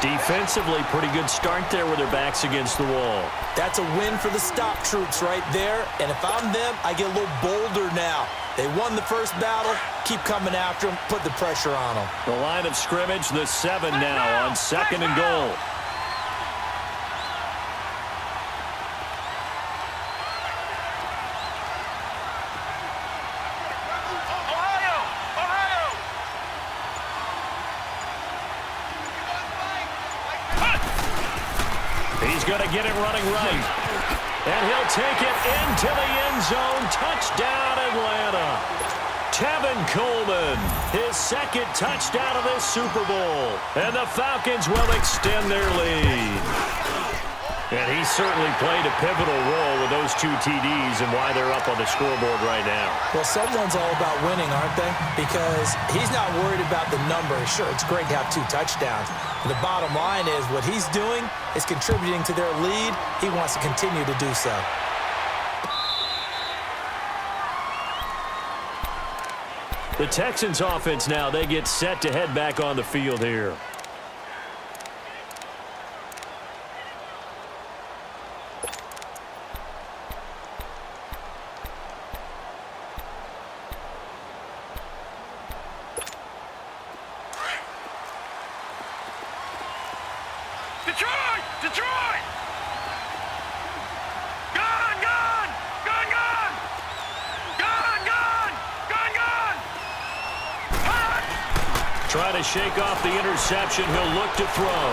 Defensively, pretty good start there with their backs against the wall. That's a win for the stop troops right there. And if I'm them, I get a little bolder now. They won the first battle. Keep coming after them. Put the pressure on them. The line of scrimmage, the 7 now on 2nd and goal. going to get it running right. And he'll take it into the end zone. Touchdown, Atlanta. Tevin Coleman, his second touchdown of this Super Bowl. And the Falcons will extend their lead. And he certainly played a pivotal role with those 2 TDs and why they're up on the scoreboard right now. Well, someone's all about winning, aren't they? Because he's not worried about the numbers. Sure, it's great to have 2 touchdowns. But the bottom line is what he's doing is contributing to their lead. He wants to continue to do so. The Texans offense now, they get set to head back on the field here. Detroit! Detroit! Gone! Gone! Gone! Gone! Gone! Gone! Gone! Gone! Hot! Trying to shake off the interception. He'll look to throw.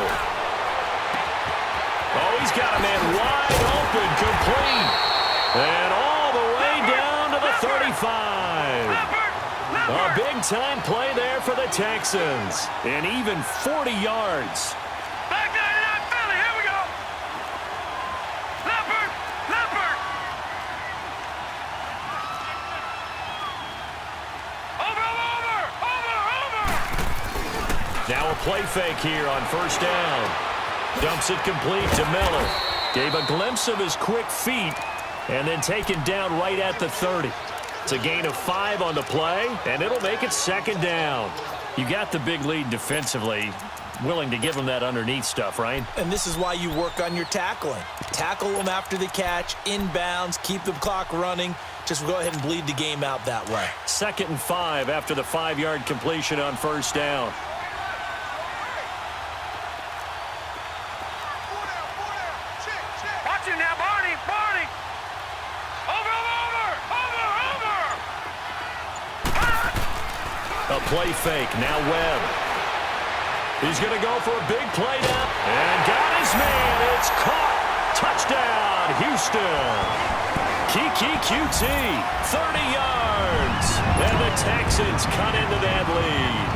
Oh, he's got a man wide open, complete. And all the way down to the 35. A big-time play there for the Texans. And even 40 yards. Back 99 Philly, here we go! Leopard! Leopard! Over, over, over, over! Now a play fake here on first down. Dumps it complete to Miller. Gave a glimpse of his quick feet and then taken down right at the 30. It's a gain of 5 on the play, and it'll make it second down. You got the big lead defensively. Willing to give him that underneath stuff, right? And this is why you work on your tackling. Tackle them after the catch, inbounds, keep the clock running. Just go ahead and bleed the game out that way. 2nd and 5 after the 5-yard completion on first down. Watch him now, Barney! Barney! Over, over, over, over! Hot! A play fake, now Webb. He's going to go for a big play now. And got his man. It's caught. Touchdown, Houston. Kiki QT, 30 yards. And the Texans cut into that lead.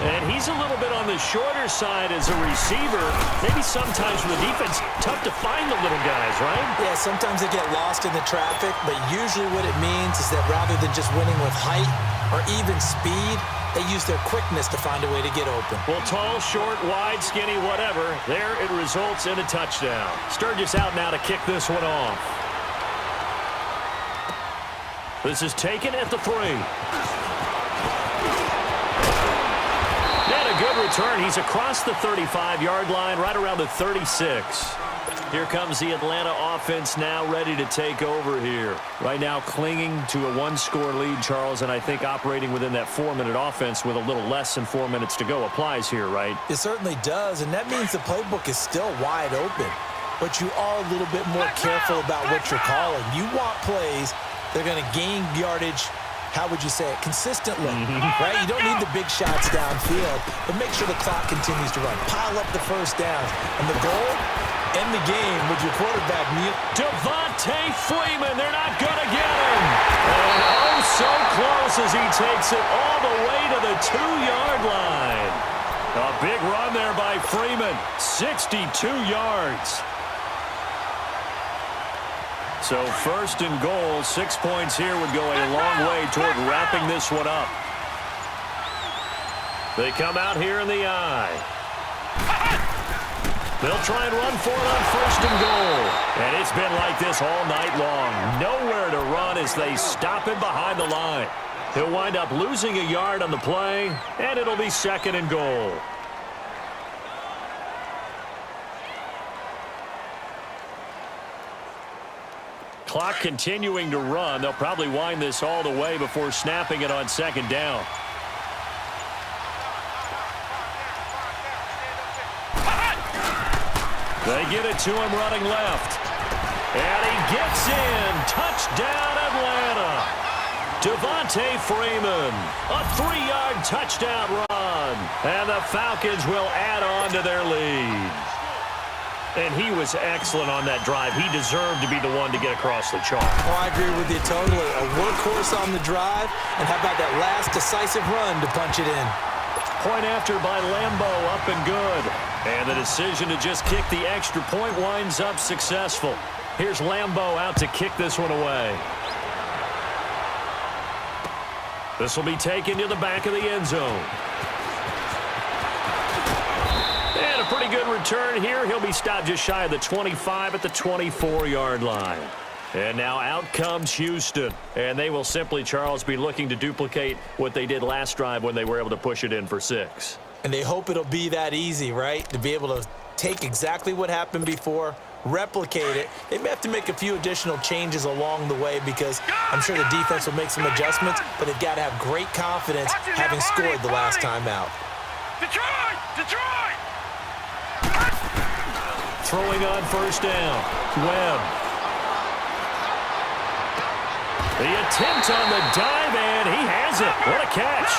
And he's a little bit on the shorter side as a receiver. Maybe sometimes for the defense, tough to find the little guys, right? Yeah, sometimes they get lost in the traffic, but usually what it means is that rather than just winning with height or even speed, they use their quickness to find a way to get open. Well, tall, short, wide, skinny, whatever. There it results in a touchdown. Sturgis out now to kick this one off. This is taken at the 3. And a good return. He's across the 35-yard line, right around the 36. Here comes the Atlanta offense now ready to take over here. Right now clinging to a 1-score lead, Charles, and I think operating within that 4-minute offense with a little less than 4 minutes to go applies here, right? It certainly does, and that means the playbook is still wide open. But you are a little bit more careful about what you're calling. You want plays that are going to gain yardage, how would you say it, consistently, right? You don't need the big shots downfield, but make sure the clock continues to run. Pile up the first downs. And the goal? End the game with your quarterback, Neil. Devontae Freeman, they're not going to get him. And oh, so close as he takes it all the way to the 2-yard line. A big run there by Freeman, 62 yards. So 1st and goal, 6 points here would go a long way toward wrapping this one up. They come out here in the eye. They'll try and run for it on 1st and goal. And it's been like this all night long. Nowhere to run as they stop him behind the line. He'll wind up losing a yard on the play, and it'll be 2nd and goal. Clock continuing to run. They'll probably wind this all the way before snapping it on 2nd down. They get it to him running left. And he gets in. Touchdown, Atlanta. Devontae Freeman. A 3-yard touchdown run. And the Falcons will add on to their lead. And he was excellent on that drive. He deserved to be the one to get across the chalk. Oh, I agree with you totally. A workhorse on the drive, and how about that last decisive run to punch it in? Point after by Lambo, up and good. And the decision to just kick the extra point winds up successful. Here's Lambo out to kick this one away. This will be taken to the back of the end zone. And a pretty good return here. He'll be stopped just shy of the 25 at the 24-yard line. And now out comes Houston. And they will simply, Charles, be looking to duplicate what they did last drive when they were able to push it in for 6. And they hope it'll be that easy, right? To be able to take exactly what happened before, replicate it. They may have to make a few additional changes along the way because I'm sure the defense will make some adjustments, but they've got to have great confidence having scored the last time out. Detroit! Detroit! Throwing on first down. Webb. The attempt on the dive, and he has it. What a catch.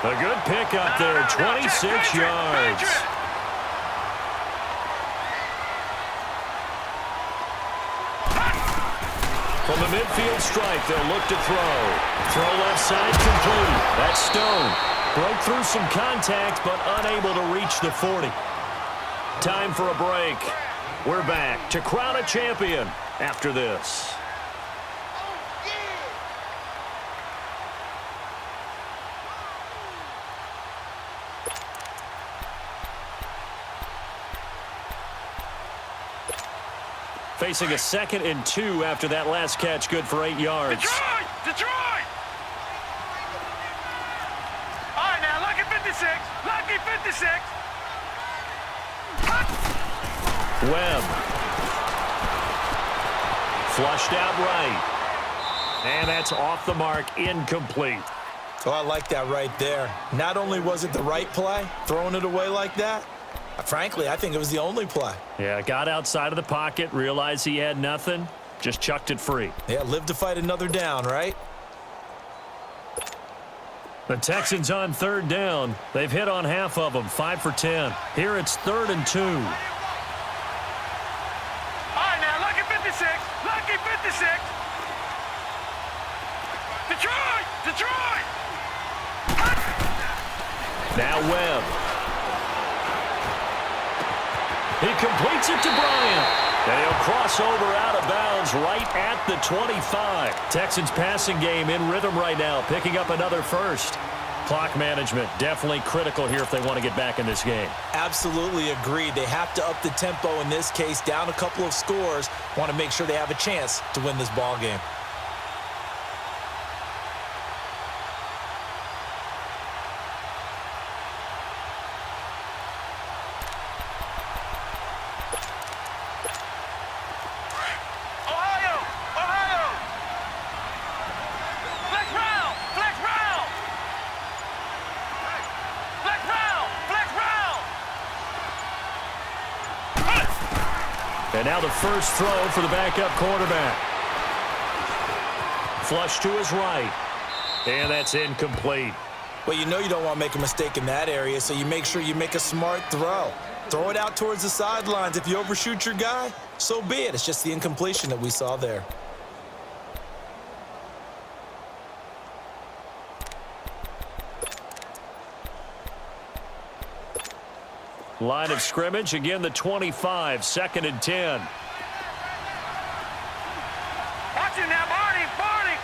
A good pickup there, 26 yards. From the midfield stripe, they'll look to throw. Throw left side complete. That's Stone. Broke through some contact, but unable to reach the 40. Time for a break. We're back to crown a champion after this. Facing a 2nd and 2 after that last catch, good for 8 yards. Detroit! Detroit! All right, now, lucky 56. Lucky 56. Webb. Flushed out right. And that's off the mark, incomplete. Oh, I like that right there. Not only was it the right play, throwing it away like that, frankly, I think it was the only play. Yeah, got outside of the pocket, realized he had nothing, just chucked it free. Yeah, live to fight another down, right? The Texans on 3rd down. They've hit on half of them, 5 for 10. Here it's 3rd and 2. All right, now, lucky 56. Lucky 56. Detroit! Detroit! Now Webb. He completes it to Bryant. And he'll cross over out of bounds right at the 25. Texans passing game in rhythm right now, picking up another first. Clock management definitely critical here if they want to get back in this game. Absolutely agreed. They have to up the tempo in this case, down a couple of scores. Want to make sure they have a chance to win this ball game. And now the first throw for the backup quarterback. Flush to his right. And that's incomplete. Well, you know you don't want to make a mistake in that area, so you make sure you make a smart throw. Throw it out towards the sidelines. If you overshoot your guy, so be it. It's just the incompletion that we saw there. Line of scrimmage, again the 25, 2nd and 10. Watch it now, Barney, Barney.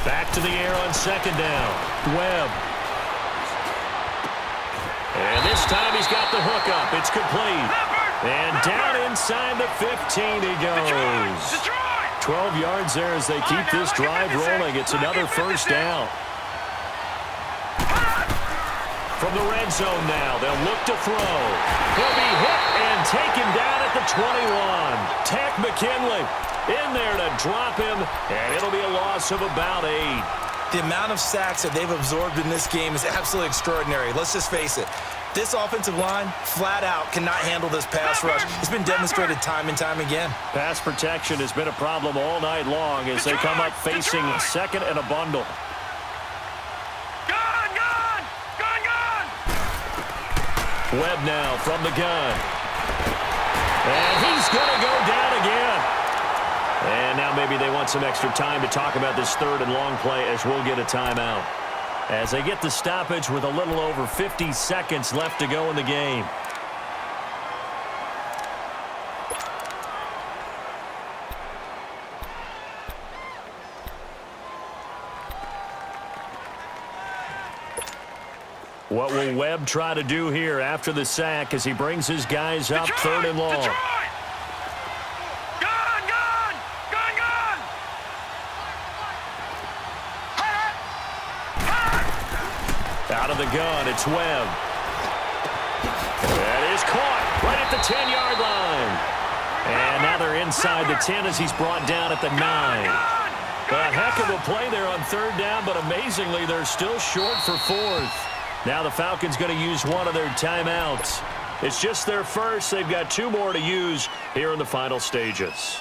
Back to the air on 2nd down. Webb. And this time he's got the hook up. It's complete. And down inside the 15 he goes. 12 yards there as they keep this drive rolling. It's another first down. From the red zone now, they'll look to throw. He'll be hit and taken down at the 21. Tack McKinley in there to drop him, and it'll be a loss of about 8. The amount of sacks that they've absorbed in this game is absolutely extraordinary. Let's just face it. This offensive line, flat out, cannot handle this pass rush. It's been demonstrated time and time again. Pass protection has been a problem all night long as they come up facing 2nd and a bundle. Gun, gun! Gun, gun! Webb now from the gun. And he's going to go down again. And now maybe they want some extra time to talk about this third and long play as we'll get a timeout. As they get the stoppage with a little over 50 seconds left to go in the game. What will Webb try to do here after the sack as he brings his guys up third and long? Out of the gun, it's Webb. That is caught right at the 10-yard line. And now they're inside the 10 as he's brought down at the 9. A heck of a play there on third down, but amazingly, they're still short for fourth. Now the Falcons going to use one of their timeouts. It's just their first. They've got 2 more to use here in the final stages.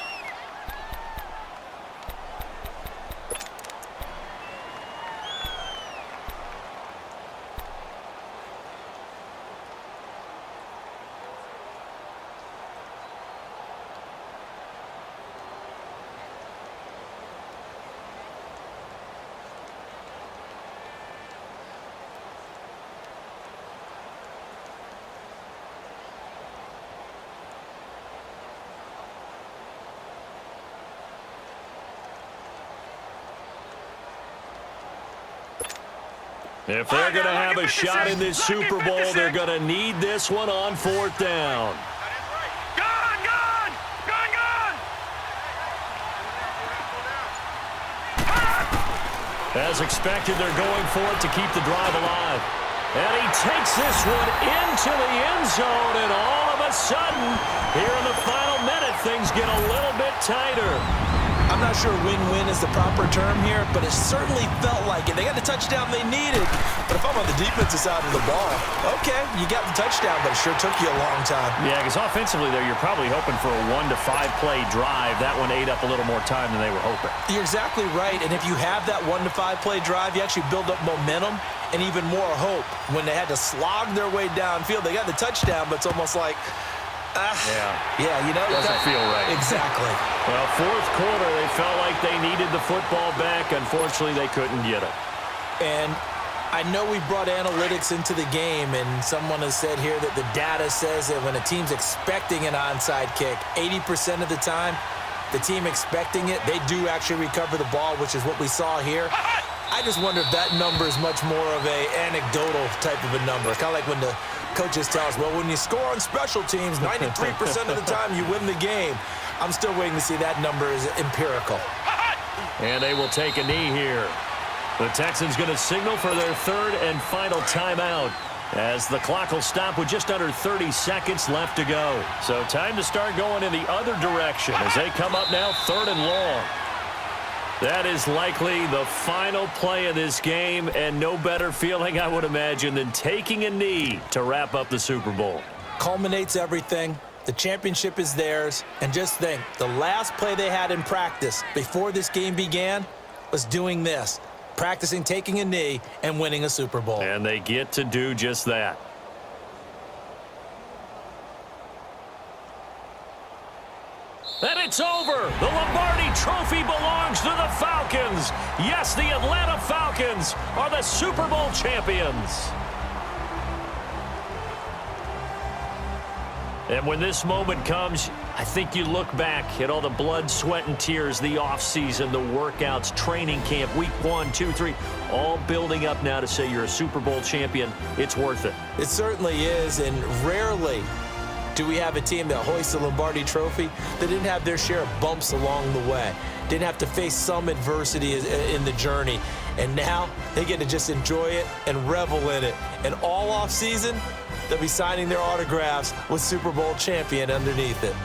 If they're going to have a shot in this Super Bowl, they're going to need this one on fourth down. As expected, they're going for it to keep the drive alive. And he takes this one into the end zone, and all of a sudden, here in the final minute, things get a little bit tighter. I'm not sure win-win is the proper term here, but it certainly felt like it. They got the touchdown they needed. But if I'm on the defensive side of the ball, okay, you got the touchdown, but it sure took you a long time. Yeah, because offensively there, you're probably hoping for a 1 to 5 play drive. That one ate up a little more time than they were hoping. You're exactly right, and if you have that 1 to 5 play drive, you actually build up momentum and even more hope. When they had to slog their way downfield, they got the touchdown, but it's almost like, yeah, you know. Doesn't feel right. Exactly. Well, fourth quarter, they felt like they needed the football back. Unfortunately, they couldn't get it. And I know we brought analytics into the game, and someone has said here that the data says that when a team's expecting an onside kick, 80% of the time, the team expecting it, they do actually recover the ball, which is what we saw here. I just wonder if that number is much more of a anecdotal type of a number. Kind of like when the coaches tell us, well, when you score on special teams, 93% of the time you win the game. I'm still waiting to see that number is empirical. And they will take a knee here. The Texans going to signal for their third and final timeout as the clock will stop with just under 30 seconds left to go. So time to start going in the other direction as they come up now third and long. That is likely the final play of this game, and no better feeling, I would imagine, than taking a knee to wrap up the Super Bowl. Culminates everything. The championship is theirs. And just think, the last play they had in practice before this game began was doing this, practicing taking a knee and winning a Super Bowl. And they get to do just that. And it's over. The Lombardi Trophy belongs to the Falcons. Yes, the Atlanta Falcons are the Super Bowl champions. And when this moment comes, I think you look back at all the blood, sweat, and tears, the offseason, the workouts, training camp, week 1, 2, 3, all building up now to say you're a Super Bowl champion. It's worth it. It certainly is, and rarely do we have a team that hoists the Lombardi Trophy that didn't have their share of bumps along the way, didn't have to face some adversity in the journey, and now they get to just enjoy it and revel in it. And all offseason, they'll be signing their autographs with Super Bowl champion underneath it.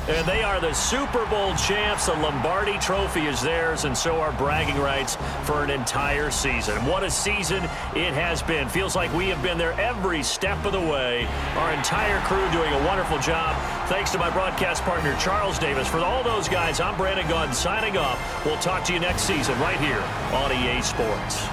And they are the Super Bowl champs. The Lombardi Trophy is theirs, and so are bragging rights for an entire season. What a season it has been. Feels like we have been there every step of the way. Our entire crew doing a wonderful job. Thanks to my broadcast partner, Charles Davis. For all those guys, I'm Brandon Gunn signing off. We'll talk to you next season right here on EA Sports.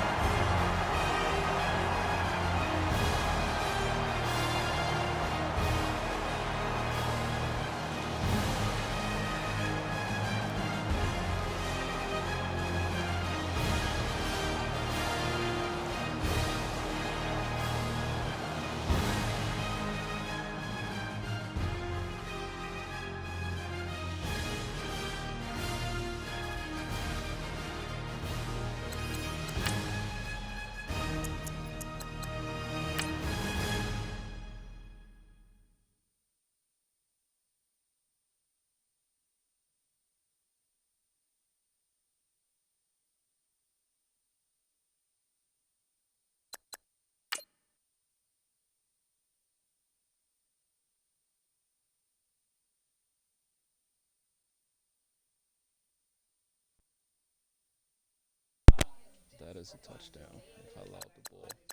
That is a touchdown if I allowed the ball.